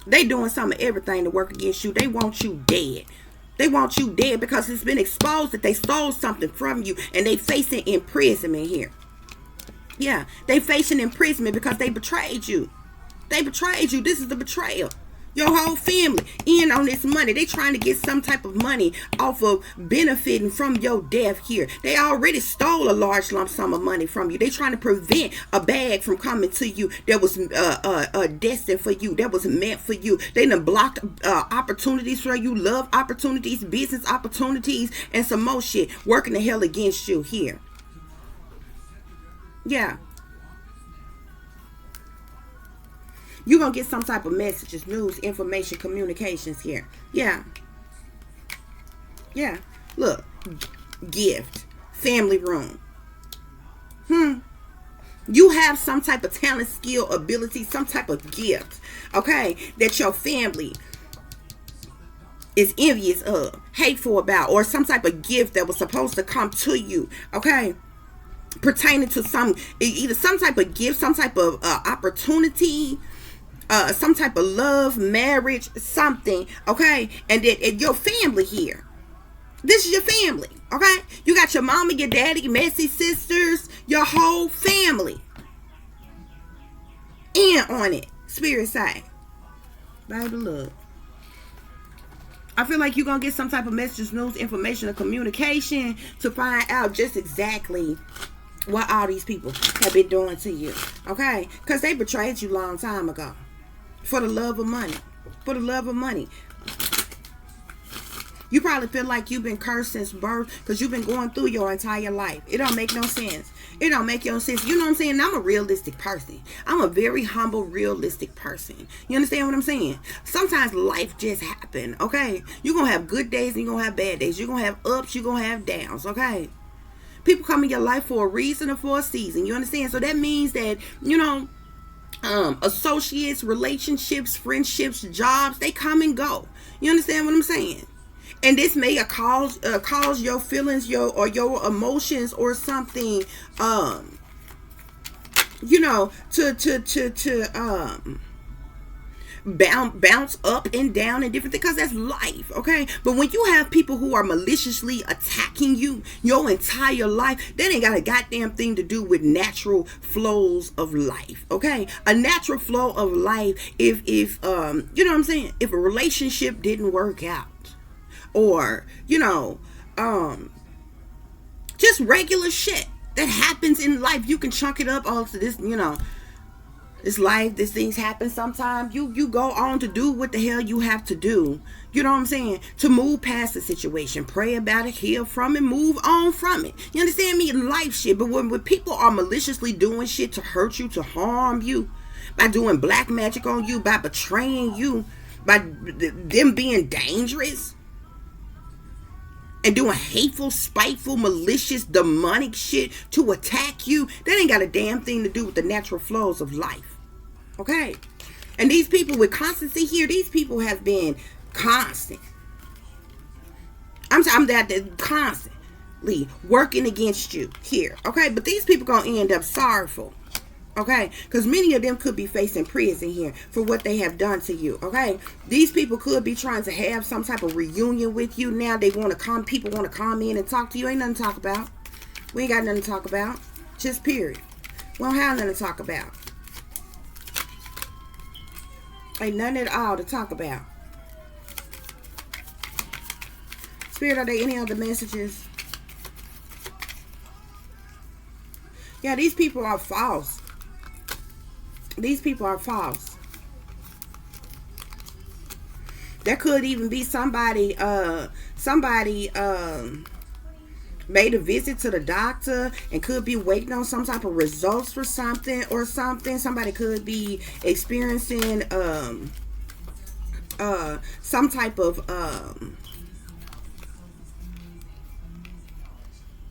They doing some of everything to work against you. They want you dead. They want you dead because it's been exposed that they stole something from you and they facing imprisonment here. Yeah, they facing imprisonment because they betrayed you. They betrayed you. This is the betrayal. Your whole family in on this money. They trying to get some type of money off of benefiting from your death here. They already stole a large lump sum of money from you. They trying to prevent a bag from coming to you that was destined for you, that was meant for you. They done blocked opportunities for you, love opportunities, business opportunities, and some more shit working the hell against you here. Yeah. You're going to get some type of messages, news, information, communications here. Yeah. Yeah. Look. Gift. Family room. You have some type of talent, skill, ability, some type of gift, okay, that your family is envious of, hateful about, or some type of gift that was supposed to come to you, okay, pertaining to either some type of gift, some type of opportunity, some type of love, marriage, something, okay, and your family here. This is your family, okay? You got your mama, your daddy, your messy sisters, your whole family. In on it. Spirit side. Baby, look. I feel like you're going to get some type of messages, news, information, or communication to find out just exactly what all these people have been doing to you, okay? Because they betrayed you a long time ago. For the love of money. For the love of money. You probably feel like you've been cursed since birth because you've been going through your entire life. It don't make no sense. It don't make no sense. You know what I'm saying? I'm a realistic person. I'm a very humble, realistic person. You understand what I'm saying? Sometimes life just happen, okay? You're going to have good days and you're going to have bad days. You're going to have ups, you're going to have downs, okay? People come in your life for a reason or for a season. You understand? So that means that, you know, associates, relationships, friendships, jobs, they come and go. You understand what I'm saying? And this may cause your feelings, your emotions or something, you know, to bounce up and down and different things, because that's life, okay? But when you have people who are maliciously attacking you your entire life, that ain't got a goddamn thing to do with natural flows of life, okay? A natural flow of life, if you know what I'm saying, if a relationship didn't work out, or, you know, just regular shit that happens in life. You can chunk it up all to this, you know, this life, these things happen sometimes. You go on to do what the hell you have to do. You know what I'm saying? To move past the situation. Pray about it, heal from it, move on from it. You understand me? Life shit. But when people are maliciously doing shit to hurt you, to harm you, by doing black magic on you, by betraying you, by them being dangerous, and doing hateful, spiteful, malicious, demonic shit to attack you, that ain't got a damn thing to do with the natural flows of life. Okay? And these people with constancy here, these people have been constant. I'm that constantly working against you here. Okay? But these people gonna end up sorrowful. Okay, because many of them could be facing prison here for what they have done to you. Okay, these people could be trying to have some type of reunion with you. Now they want to come. People want to come in and talk to you. Ain't nothing to talk about. We ain't got nothing to talk about. Just period. We don't have nothing to talk about. Ain't nothing at all to talk about. Spirit, are there any other messages? Yeah, these people are false. These people are false. There could even be somebody made a visit to the doctor and could be waiting on some type of results for something or something. Somebody could be experiencing some type of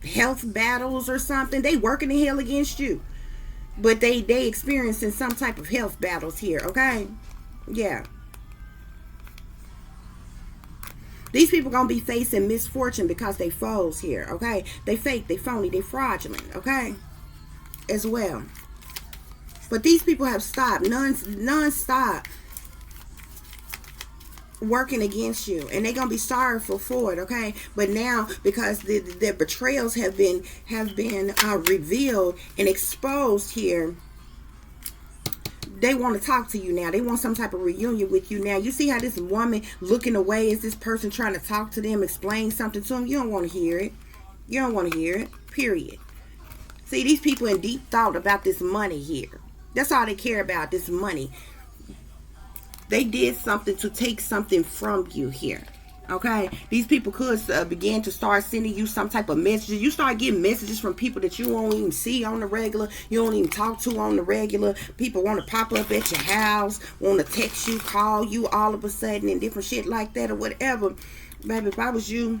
health battles or something. They working the hell against you. But they experiencing some type of health battles here, okay? Yeah. These people gonna be facing misfortune because they foes here, okay? They fake, they phony, they fraudulent, okay? As well. But these people have stopped, non-stop working against you, and they're gonna be sorrowful for it, okay? But now, because their betrayals have been revealed and exposed here, they want to talk to you now. They want some type of reunion with you now. You see how this woman looking away as this person trying to talk to them, explain something to them? You don't want to hear it. You don't want to hear it, period. See, these people in deep thought about this money here. That's all they care about, this money. They did something to take something from you here. Okay, these people could begin to start sending you some type of messages. You start getting messages from people that you won't even see on the regular, you don't even talk to on the regular. People want to pop up at your house, want to text you, call you all of a sudden, and different shit like that or whatever. Baby, if I was you,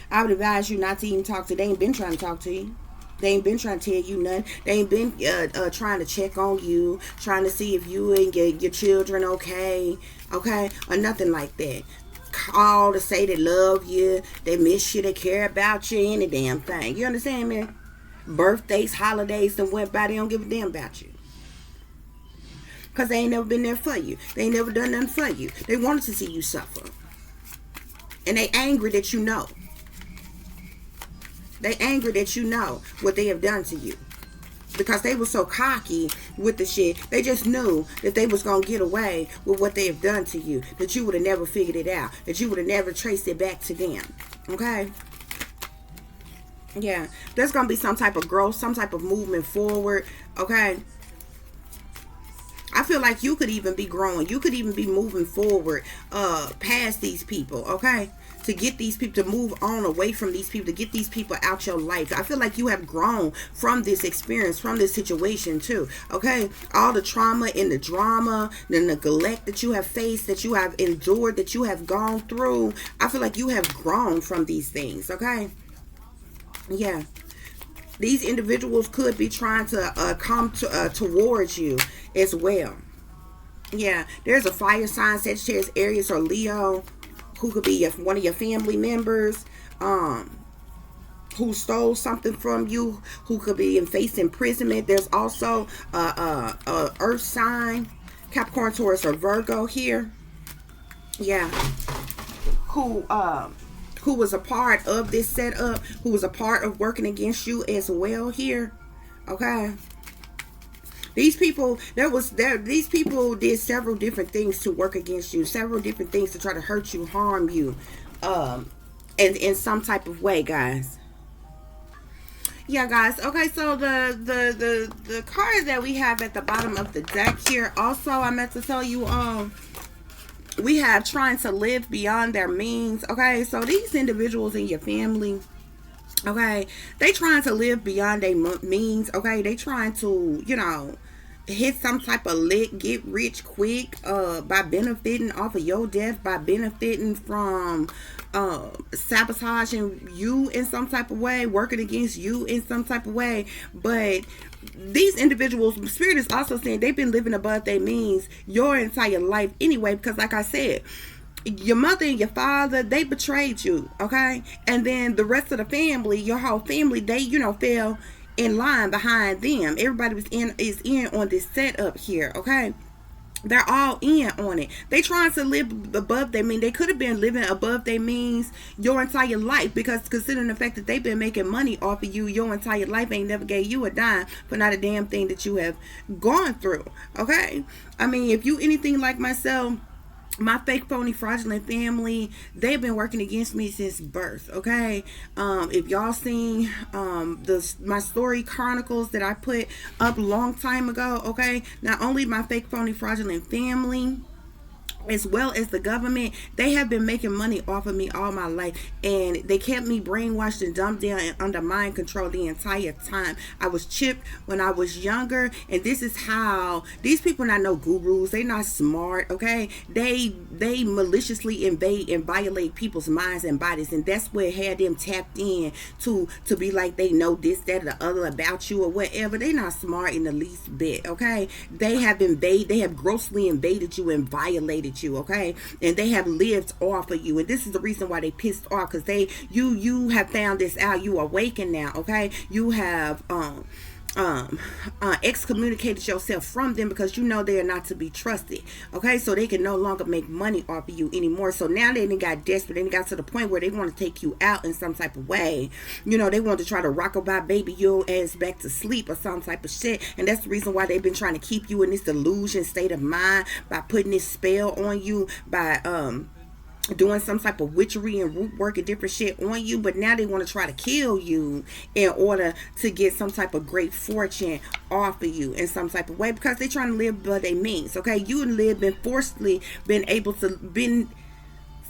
I would advise you not to even talk to. They ain't been trying to talk to you. They ain't been trying to tell you nothing. They ain't been trying to check on you, trying to see if you and your children okay, or nothing like that. Call to say they love you, they miss you, they care about you, any damn thing. You understand me? Birthdays, holidays that went by, they don't give a damn about you. Because they ain't never been there for you. They ain't never done nothing for you. They wanted to see you suffer. And they angry that you know. They angry that you know what they have done to you. Because they were so cocky with the shit. They just knew that they was going to get away with what they have done to you. That you would have never figured it out. That you would have never traced it back to them. Okay? Yeah. There's going to be some type of growth. Some type of movement forward. Okay? I feel like you could even be growing. You could even be moving forward past these people. Okay? To get these people to move on away from these people, to get these people out your life. I feel like you have grown from this experience, from this situation too. Okay, all the trauma and the drama, the neglect that you have faced, that you have endured, that you have gone through. I feel like you have grown from these things. Okay, yeah. These individuals could be trying to come towards you as well. Yeah, there's a fire sign, Sagittarius, Aries, or Leo, who could be one of your family members, who stole something from you, who could be face imprisonment. There's also a earth sign, Capricorn, Taurus, or Virgo here. Yeah, who was a part of this setup, who was a part of working against you as well here. Okay. These people did several different things to work against you, several different things to try to hurt you, harm you, in some type of way, guys. Yeah, guys. Okay, so the card that we have at the bottom of the deck here, also I meant to tell you, we have trying to live beyond their means. Okay, so these individuals in your family, okay, they trying to live beyond their means. Okay, they trying to, hit some type of lick, get rich quick, by benefiting off of your death, by benefiting from sabotaging you in some type of way, working against you in some type of way. But these individuals, Spirit is also saying they've been living above their means your entire life anyway, because like I said, your mother and your father, they betrayed you, okay? And then the rest of the family, your whole family, they, fell in line behind them. Everybody is in on this setup here, okay? They're all in on it. They trying to live above their means. They could have been living above their means your entire life, because considering the fact that they've been making money off of you your entire life, ain't never gave you a dime for not a damn thing that you have gone through, okay? I mean, if you anything like myself, my fake, phony, fraudulent family, they've been working against me since birth, okay? If y'all seen my story chronicles that I put up a long time ago, okay? Not only my fake, phony, fraudulent family, as well as the government, they have been making money off of me all my life, and they kept me brainwashed and dumbed down and under mind control the entire time. I was chipped when I was younger, and this is how these people are not no gurus. They not smart, okay? They maliciously invade and violate people's minds and bodies, and that's what had them tapped in to be like they know this, that, or the other about you or whatever. They not smart in the least bit, okay? They have grossly invaded you and violated you, okay? And they have lived off of you, and this is the reason why they pissed off, because you have found this out. You are awakened now, okay? You have excommunicated yourself from them, because you know they are not to be trusted, okay? So they can no longer make money off of you anymore. So now they got desperate, and got to the point where they want to take you out in some type of way. They want to try to rock-a-bye baby your ass back to sleep or some type of shit. And that's the reason why they've been trying to keep you in this delusion state of mind, by putting this spell on you, by doing some type of witchery and root work and different shit on you. But now they want to try to kill you in order to get some type of great fortune off of you in some type of way, because they're trying to live by their means, okay? You been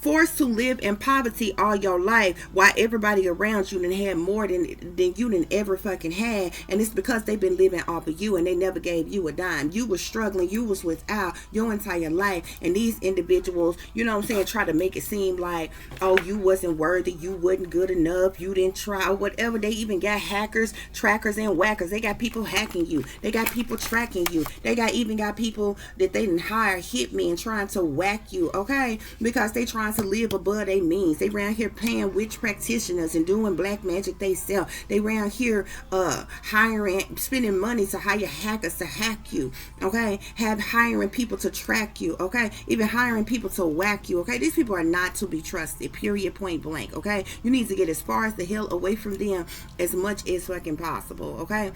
forced to live in poverty all your life while everybody around you done had more than you done ever fucking had, and it's because they've been living off of you and they never gave you a dime. You was struggling, you was without your entire life, and these individuals, you know what I'm saying, try to make it seem like, oh, you wasn't worthy, you wasn't good enough, you didn't try, or whatever. They even got hackers, trackers, and whackers. They got people hacking you, they got people tracking you, they even got people that they didn't hire hitmen trying to whack you, okay, because they trying to live above their means. They around here paying witch practitioners and doing black magic they sell. They around here hiring, spending money to hire hackers to hack you, okay, hiring people to track you, okay, even hiring people to whack you, okay. These people are not to be trusted, period, point blank, okay. You need to get as far as the hell away from them as much as fucking possible, okay.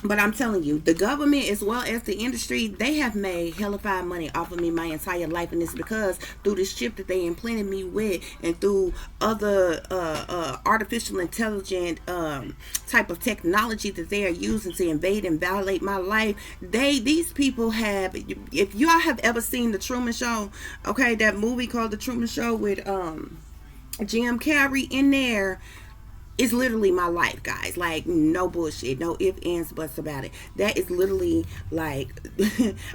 But I'm telling you, the government as well as the industry, they have made hellified money off of me my entire life. And it's because through this chip that they implanted me with, and through other artificial intelligent type of technology that they are using to invade and violate my life, these people have, if y'all have ever seen The Truman Show, okay, that movie called The Truman Show with Jim Carrey in there, it's literally my life, guys. Like, no bullshit, no ifs, ands, buts about it. That is literally like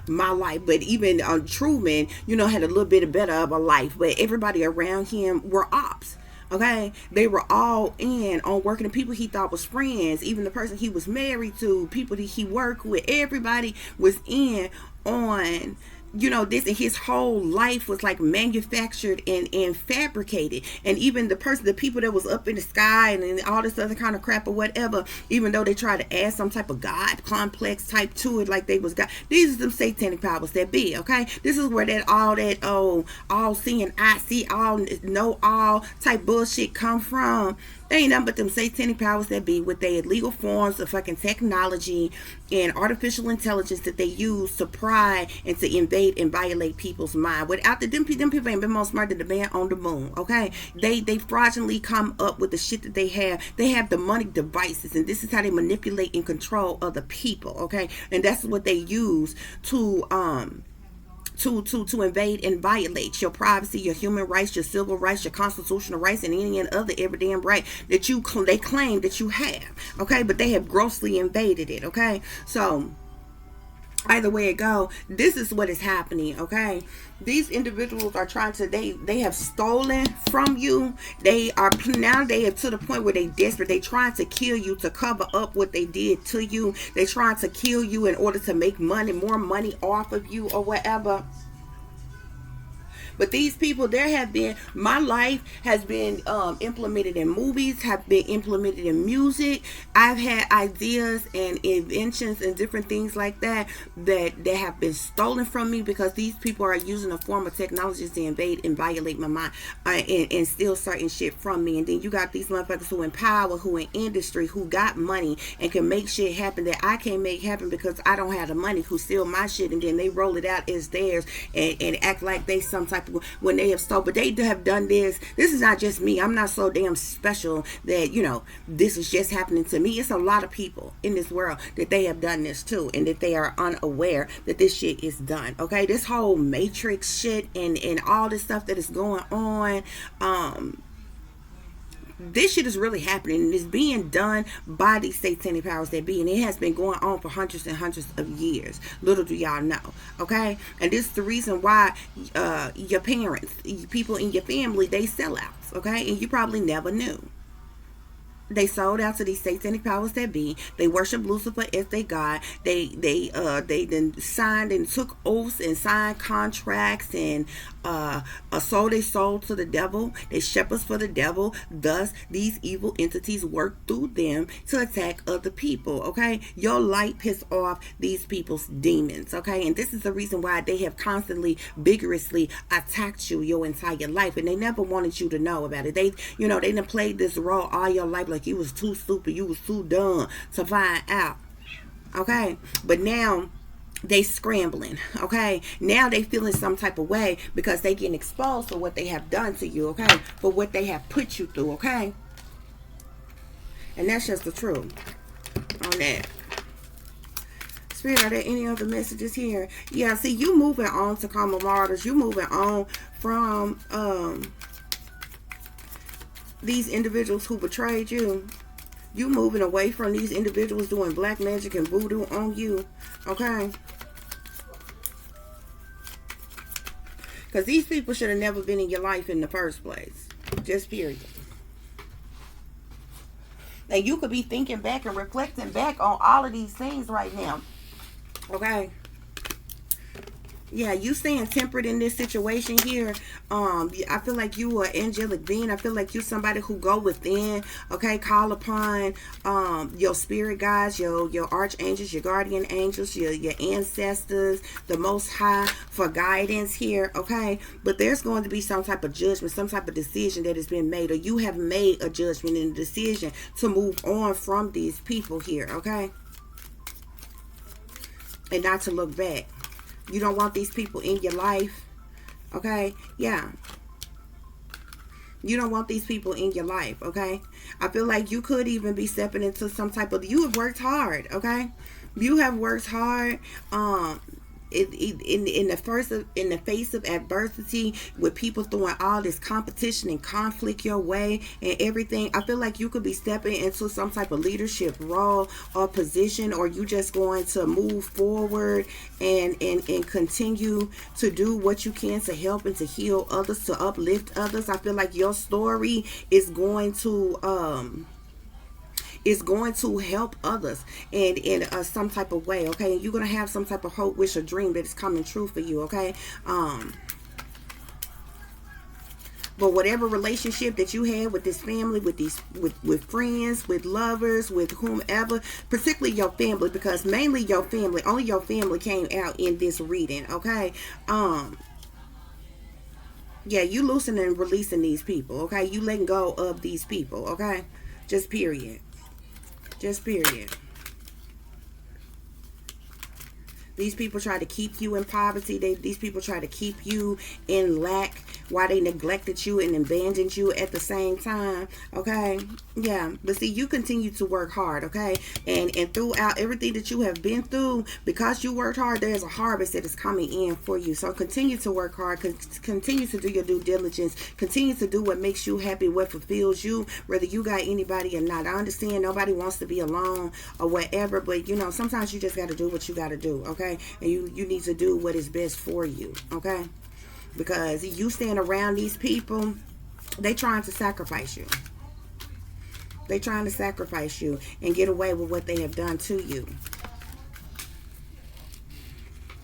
my life. But even Truman, you know, had a little bit better of a life. But everybody around him were ops. Okay, they were all in on working. The people he thought was friends, even the person he was married to, people that he worked with, everybody was in on, you know, this, and his whole life was like manufactured and fabricated. And even the people that was up in the sky and all this other kind of crap or whatever, even though they tried to add some type of God complex type to it, like they was God, these are some satanic powers that be, okay. This is where that all seeing, I see all, know all type bullshit come from. They ain't nothing but them satanic powers that be with their illegal forms of fucking technology and artificial intelligence that they use to pry and to invade and violate people's mind. Without them people ain't been more smart than the man on the moon, okay? They fraudulently come up with the shit that they have. They have demonic devices, and this is how they manipulate and control other people, okay? And that's what they use to invade and violate your privacy, your human rights, your civil rights, your constitutional rights, and any other every damn right that they claim that you have, okay? But they have grossly invaded it, okay? So either way it go, this is what is happening, okay? These individuals are trying to, they have stolen from you. They are to the point where they desperate. They trying to kill you to cover up what they did to you. They trying to kill you in order to make more money off of you or whatever. But these people, my life has been implemented in movies, have been implemented in music. I've had ideas and inventions and different things like that have been stolen from me because these people are using a form of technology to invade and violate my mind and steal certain shit from me. And then you got these motherfuckers who in power, who in industry, who got money and can make shit happen that I can't make happen because I don't have the money, who steal my shit and then they roll it out as theirs and act like they some type of, when they have stole. But they have done this. This is not just me. I'm not so damn special that, you know, this is just happening to me. It's a lot of people in this world that they have done this too, and that they are unaware that this shit is done, okay? This whole matrix shit and all this stuff that is going on, this shit is really happening, and it's being done by these satanic powers that be, and it has been going on for hundreds and hundreds of years. Little do y'all know, okay? And this is the reason why your parents, people in your family, they sell out, okay? And you probably never knew. They sold out to these satanic powers that be. They worship Lucifer as their God. They then signed and took oaths and signed contracts and sold their soul to the devil. They shepherds for the devil. Thus, these evil entities work through them to attack other people. Okay, your light piss off these people's demons. Okay, and this is the reason why they have constantly, vigorously attacked you your entire life, and they never wanted you to know about it. They done played this role all your life, like you was too stupid, you was too dumb to find out. Okay, but now they scrambling. Okay, now they feeling some type of way because they getting exposed for what they have done to you. Okay, for what they have put you through. Okay, and that's just the truth on that. Spirit, are there any other messages here? Yeah, see, you moving on to Karma Martyrs. You moving on from these individuals who betrayed you. You moving away from these individuals doing black magic and voodoo on you. Okay? Because these people should have never been in your life in the first place. Just period. And you could be thinking back and reflecting back on all of these things right now. Okay? Yeah, you staying tempered in this situation here. I feel like you are angelic being. I feel like you somebody who go within. Okay, call upon your spirit guides, your archangels, your guardian angels, your ancestors, the Most High for guidance here. Okay, but there's going to be some type of judgment, some type of decision that has been made, or you have made a judgment and a decision to move on from these people here. Okay, and not to look back. You don't want these people in your life. Okay? Yeah. You don't want these people in your life. Okay? I feel like you could even be stepping into some type of... You have worked hard. Okay? You have worked hard. In the face of adversity, with people throwing all this competition and conflict your way and everything, I feel like you could be stepping into some type of leadership role or position, or you just going to move forward and continue to do what you can to help and to heal others, to uplift others. I feel like your story is going to help others in some type of way. Okay, and you're gonna have some type of hope, wish, or dream that is coming true for you. Okay, but whatever relationship that you had with this family, with friends, with lovers, with whomever, particularly your family, because mainly your family, only your family came out in this reading. Okay, yeah, you loosening and releasing these people. Okay, you letting go of these people. Okay, just period. Just period. These people try to keep you in poverty. These people try to keep you in lack while they neglected you and abandoned you at the same time. Okay? Yeah. But see, you continue to work hard. Okay? And throughout everything that you have been through, because you worked hard, there's a harvest that is coming in for you. So continue to work hard. Continue to do your due diligence. Continue to do what makes you happy, what fulfills you, whether you got anybody or not. I understand nobody wants to be alone or whatever, but you know, sometimes you just got to do what you got to do. Okay? And you need to do what is best for you. Okay? Because you stand around these people, they trying to sacrifice you. They trying to sacrifice you and get away with what they have done to you.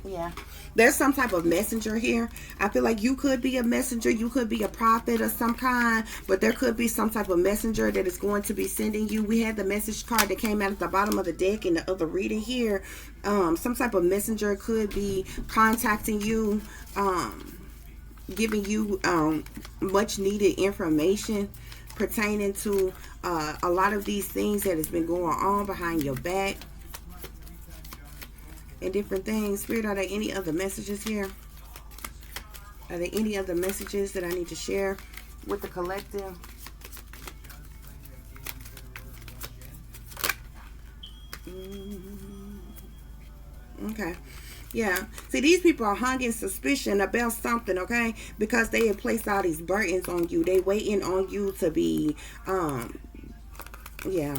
Yeah. There's some type of messenger here. I feel like you could be a messenger. You could be a prophet of some kind. But there could be some type of messenger that is going to be sending you. We had the message card that came out at the bottom of the deck in the other reading here. Some type of messenger could be contacting you. Giving you much needed information pertaining to a lot of these things that has been going on behind your back. And different things. Spirit, are there any other messages here? Are there any other messages that I need to share with the collective? Okay. Yeah. See, these people are hung in suspicion about something, okay? Because they have placed all these burdens on you. They waiting on you to be, yeah.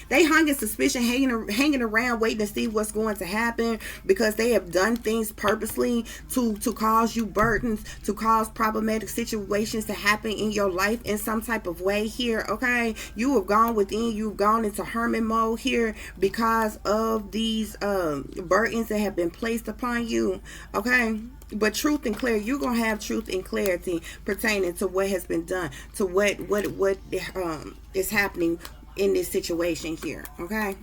They hung in suspicion, hanging around, waiting to see what's going to happen, because they have done things purposely to cause you burdens, to cause problematic situations to happen in your life in some type of way here, okay? You have gone within, you've gone into hermit mode here because of these burdens that have been placed upon you, okay? But truth and clarity, you're going to have truth and clarity pertaining to what has been done, to what is happening in this situation here, okay?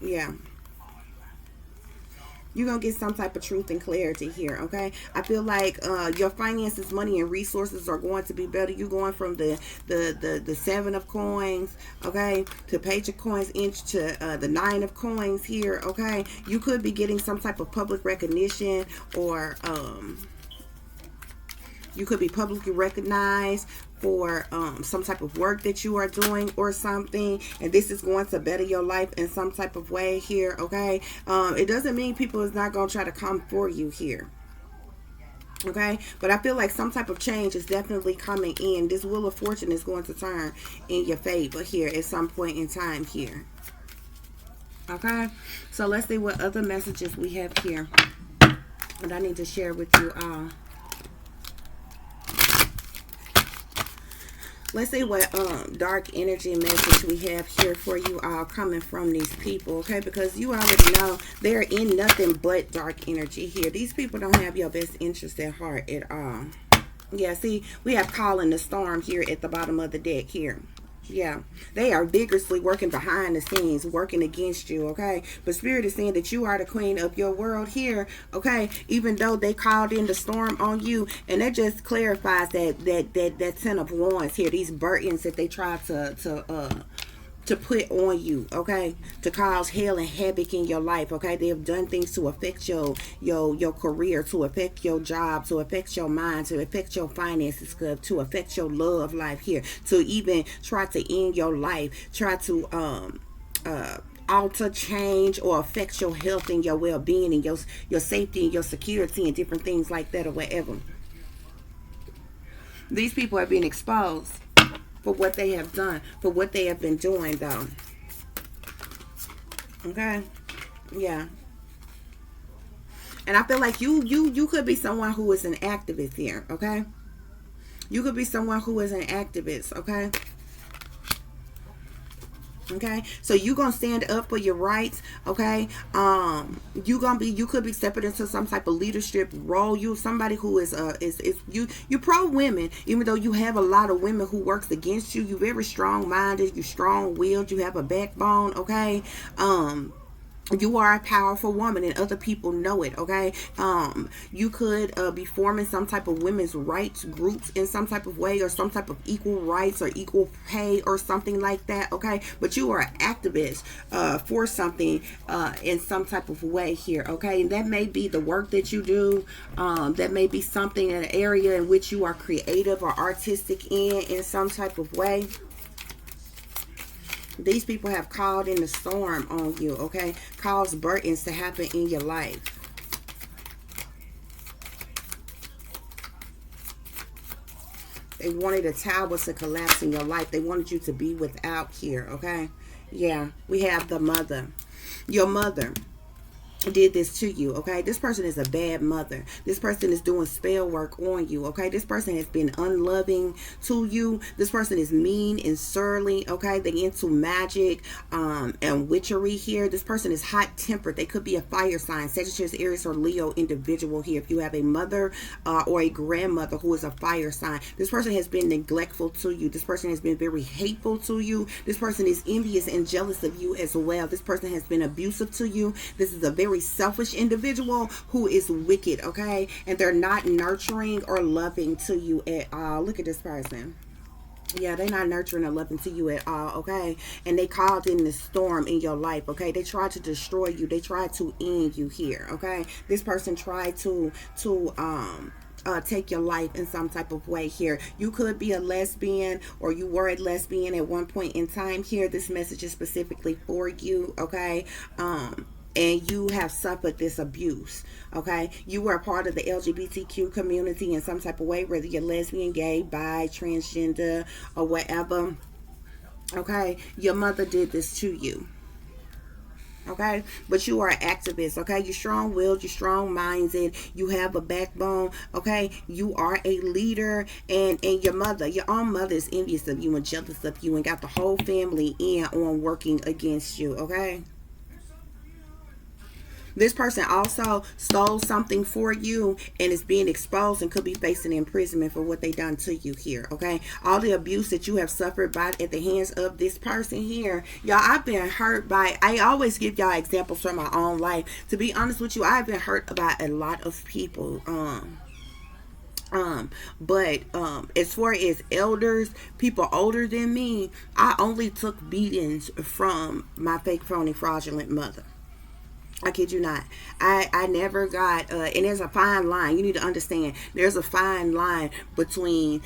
Yeah. You're going to get some type of truth and clarity here, okay? I feel like your finances, money, and resources are going to be better. You're going from the 7 of coins, okay, to page of coins, inch to the 9 of coins here, okay? You could be getting some type of public recognition, or you could be publicly recognized for some type of work that you are doing or something, and this is going to better your life in some type of way here, okay? It doesn't mean people is not going to try to come for you here. Okay, but I feel like some type of change is definitely coming in. This Wheel of Fortune is going to turn in your favor here at some point in time here. Okay, so let's see what other messages we have here that I need to share with you all. Let's see what dark energy message we have here for you all coming from these people, okay? Because you already know they're in nothing but dark energy here. These people don't have your best interest at heart at all. Yeah, see, we have calling the storm here at the bottom of the deck here. Yeah, they are vigorously working behind the scenes, working against you, okay? But Spirit is saying that you are the queen of your world here, okay? Even though they called in the storm on you, and that just clarifies that Ten of Wands here, these burdens that they try to put on you, okay, to cause hell and havoc in your life, okay? They have done things to affect your career, to affect your job, to affect your mind, to affect your finances, to affect your love life here, to even try to end your life, try to alter, change, or affect your health and your well-being and your safety and your security and different things like that or whatever. These people are being exposed for what they have done, for what they have been doing, though. Okay? Yeah. And I feel like you could be someone who is an activist here, okay? You could be someone who is an activist, okay? Okay, so you gonna stand up for your rights, okay? You could be stepping into some type of leadership role. You somebody who is you pro women, even though you have a lot of women who works against you. You're very strong minded, you strong willed, you have a backbone, okay? You are a powerful woman and other people know it, okay? You could be forming some type of women's rights groups in some type of way, or some type of equal rights or equal pay or something like that, okay? But you are an activist for something in some type of way here, okay? And that may be the work that you do. That may be something, an area in which you are creative or artistic in some type of way. These people have called in the storm on you, okay? Caused burdens to happen in your life. They wanted a tower to collapse in your life. They wanted you to be without here, okay? Yeah, we have the mother. Your mother did this to you, okay? This person is a bad mother. This person is doing spell work on you, okay? This person has been unloving to you. This person is mean and surly, okay? They into magic and witchery here. This person is hot-tempered. They could be a fire sign, Sagittarius, Aries, or Leo individual here. If you have a mother or a grandmother who is a fire sign, this person has been neglectful to you. This person has been very hateful to you. This person is envious and jealous of you as well. This person has been abusive to you. This is a very selfish individual who is wicked, okay? And they're not nurturing or loving to you at all. Look at this person. Yeah, they're not nurturing or loving to you at all, okay? And they called in the storm in your life, okay? They tried to destroy you. They tried to end you here, okay? This person tried to take your life in some type of way here. You could be a lesbian, or you were a lesbian at one point in time here. This message is specifically for you, okay? And you have suffered this abuse, okay? You were a part of the LGBTQ community in some type of way, whether you're lesbian, gay, bi, transgender, or whatever, okay? Your mother did this to you, okay? But you are an activist, okay? You're strong-willed, you're strong-minded, you have a backbone, okay? You are a leader, and your mother, your own mother, is envious of you and jealous of you and got the whole family in on working against you, okay? This person also stole something for you and is being exposed and could be facing imprisonment for what they done to you here, okay? All the abuse that you have suffered by at the hands of this person here. Y'all, I've been hurt by, I always give y'all examples from my own life. To be honest with you, I've been hurt by a lot of people. But as far as elders, people older than me, I only took beatings from my fake, phony, fraudulent mother. I kid you not. I never got, and there's a fine line. You need to understand there's a fine line between,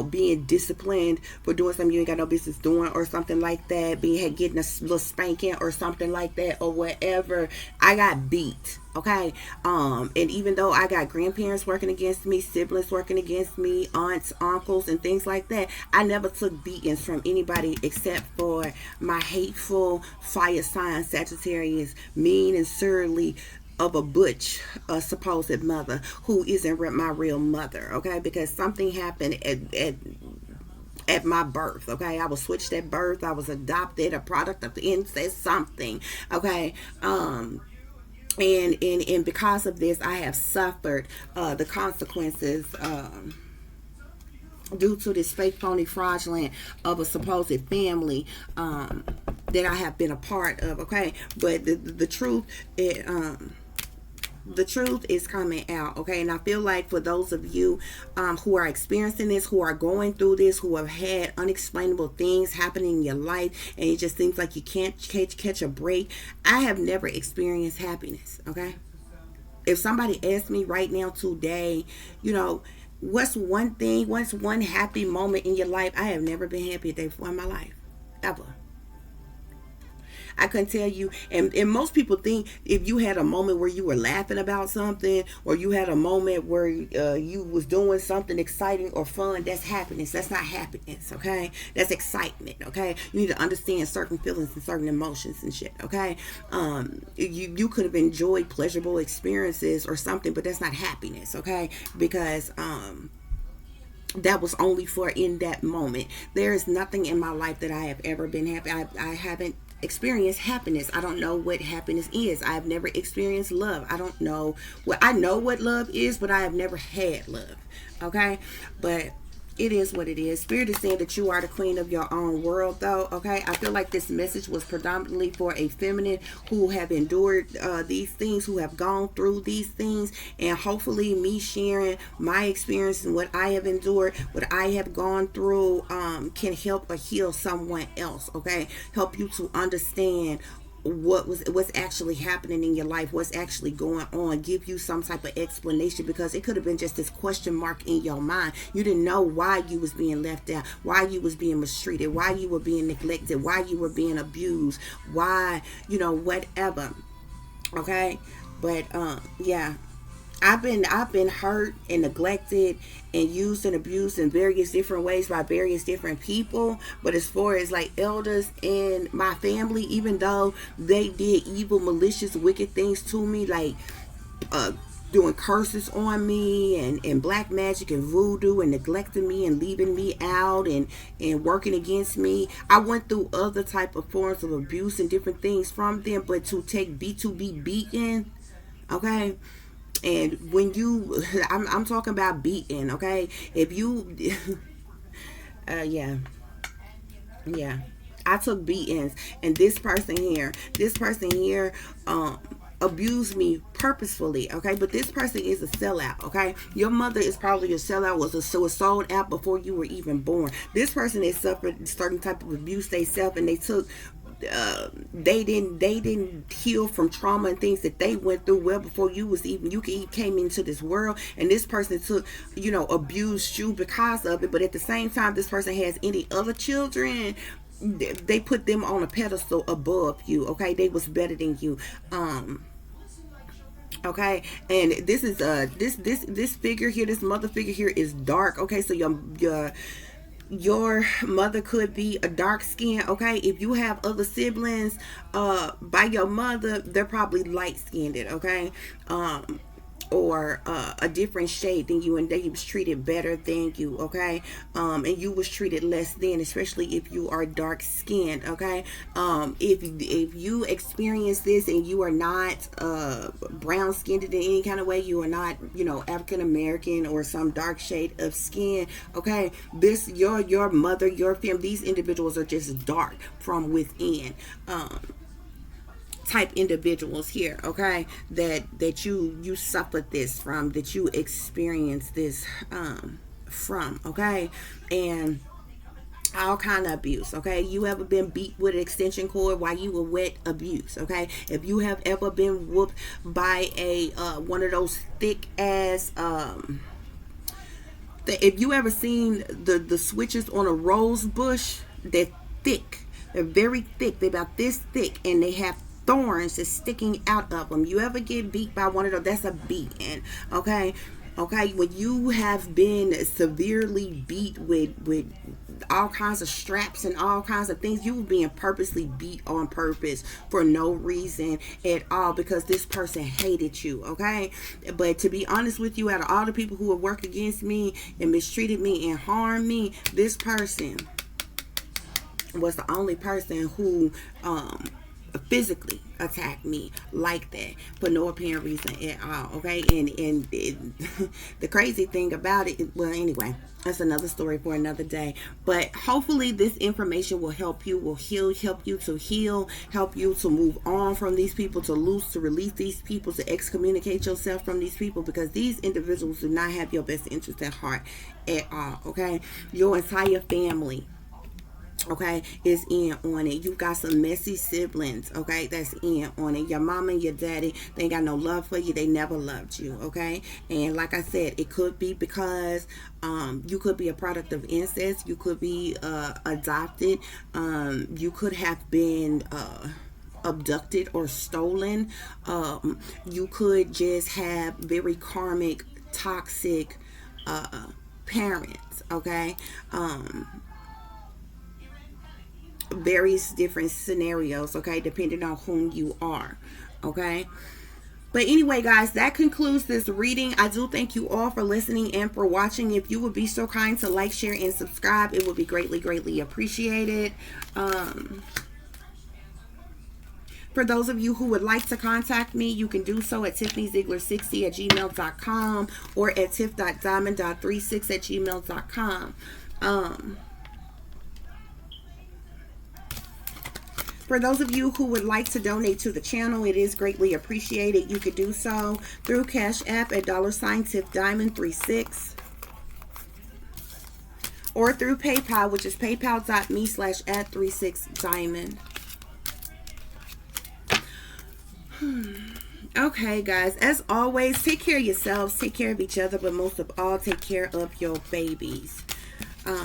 being disciplined for doing something you ain't got no business doing or something like that, getting a little spanking or something like that or whatever. I got beat. Okay. And even though I got grandparents working against me, siblings working against me, aunts, uncles, and things like that, I never took beatings from anybody except for my hateful fire sign Sagittarius, mean and surly of a butch, a supposed mother who isn't my real mother. Okay, because something happened at my birth. Okay, I was switched at birth. I was adopted, a product of the incest, something. Okay. And because of this, I have suffered the consequences due to this fake, phony, fraudulent of a supposed family that I have been a part of. Okay, but the truth, the truth is coming out. Okay, and I feel like for those of you who are experiencing this, who are going through this, who have had unexplainable things happening in your life, and it just seems like you can't catch a break. I have never experienced happiness. Okay, if somebody asked me right now today, what's one happy moment in your life, I have never been happy a day before in my life, ever. I couldn't tell you. And most people think if you had a moment where you were laughing about something, or you had a moment where you was doing something exciting or fun, that's happiness. That's not happiness, okay? That's excitement, okay? You need to understand certain feelings and certain emotions and shit, okay? You could have enjoyed pleasurable experiences or something, but that's not happiness, okay? Because that was only for in that moment. There is nothing in my life that I have ever been happy. I haven't experienced happiness. I don't know what happiness is. I have never experienced love. I don't know. Well, I know what love is, but I have never had love. Okay? But it is what it is. Spirit is saying that you are the queen of your own world, though. Okay, I feel like this message was predominantly for a feminine who have endured these things, who have gone through these things, and hopefully me sharing my experience and what I have endured, what I have gone through, can help or heal someone else. Okay, help you to understand what's actually happening in your life, what's actually going on, give you some type of explanation, because it could have been just this question mark in your mind. You didn't know why you was being left out, why you was being mistreated, why you were being neglected, why you were being abused, why, whatever. Okay, but yeah, I've been hurt and neglected and used and abused in various different ways by various different people. But as far as like elders in my family, even though they did evil, malicious, wicked things to me, like doing curses on me and black magic and voodoo and neglecting me and leaving me out and working against me, I went through other type of forms of abuse and different things from them. But to be beaten, okay. And when I'm talking about beating, okay? If you, yeah, yeah. I took beatings, and this person here, abused me purposefully, okay? But this person is a sellout, okay? Your mother is probably a sellout, was sold out before you were even born. This person has suffered certain type of abuse themselves, and they took they didn't heal from trauma and things that they went through well before you came into this world. And this person took, abused you because of it. But at the same time, this person has any other children, they put them on a pedestal above you, okay? They was better than you. Okay, and this is this figure here, this mother figure here is dark. Okay, so your mother could be a dark skin. Okay, if you have other siblings by your mother, they're probably light skinned. Okay, or a different shade than you, and they was treated better than you. Okay, and you was treated less than, especially if you are dark skinned. Okay, if you experience this and you are not brown skinned in any kind of way, you are not African American or some dark shade of skin. Okay, this your mother, your family, these individuals are just dark from within. Type individuals here, okay, that you suffered this from, that you experienced this from, okay. And all kind of abuse. Okay, you ever been beat with an extension cord while you were wet? Abuse. Okay, if you have ever been whooped by a one of those thick ass if you ever seen the switches on a rose bush, they're thick. They're very thick. They're about this thick, and they have thorns that's sticking out of them. You ever get beat by one of those? That's a beating. Okay. Okay, when you have been severely beat with all kinds of straps and all kinds of things, you were being purposely beat on purpose for no reason at all, because this person hated you. Okay, but to be honest with you, out of all the people who have worked against me and mistreated me and harmed me, this person was the only person who physically attacked me like that for no apparent reason at all. Okay, and the crazy thing about it, well, anyway, that's another story for another day. But hopefully this information will help you, help you to heal, help you to move on from these people, to release these people, to excommunicate yourself from these people, because these individuals do not have your best interest at heart at all. Okay, your entire family, okay, is in on it. You've got some messy siblings, okay, that's in on it. Your mama and your daddy, they ain't got no love for you. They never loved you. Okay, and like I said, it could be because you could be a product of incest. You could be adopted. You could have been abducted or stolen. You could just have very karmic, toxic parents. Okay, various different scenarios, okay, depending on whom you are. Okay, but anyway, guys, that concludes this reading. I do thank you all for listening and for watching. If you would be so kind to like, share, and subscribe, it would be greatly appreciated. For those of you who would like to contact me, you can do so at tiffanyziegler60@gmail.com or at tiff.diamond.36@gmail.com. For those of you who would like to donate to the channel, it is greatly appreciated. You could do so through Cash App at $tiffdiamond36, or through PayPal, which is paypal.me/@36diamond. Okay, guys, as always, take care of yourselves, take care of each other, but most of all, take care of your babies.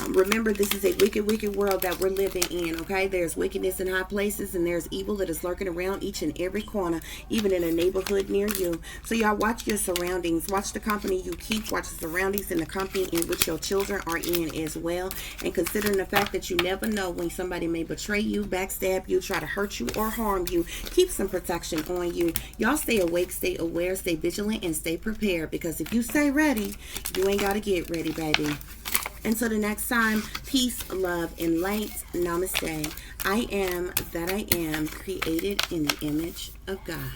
Remember, this is a wicked world that we're living in. Okay, there's wickedness in high places, and there's evil that is lurking around each and every corner, even in a neighborhood near you. So y'all, watch your surroundings, watch the company you keep, watch the surroundings and the company in which your children are in as well. And considering the fact that you never know when somebody may betray you, backstab you, try to hurt you, or harm you, keep some protection on you. Y'all stay awake, stay aware, stay vigilant, and stay prepared, because if you stay ready, you ain't got to get ready, baby. Until the next time, peace, love, and light. Namaste. I am that I am, created in the image of God.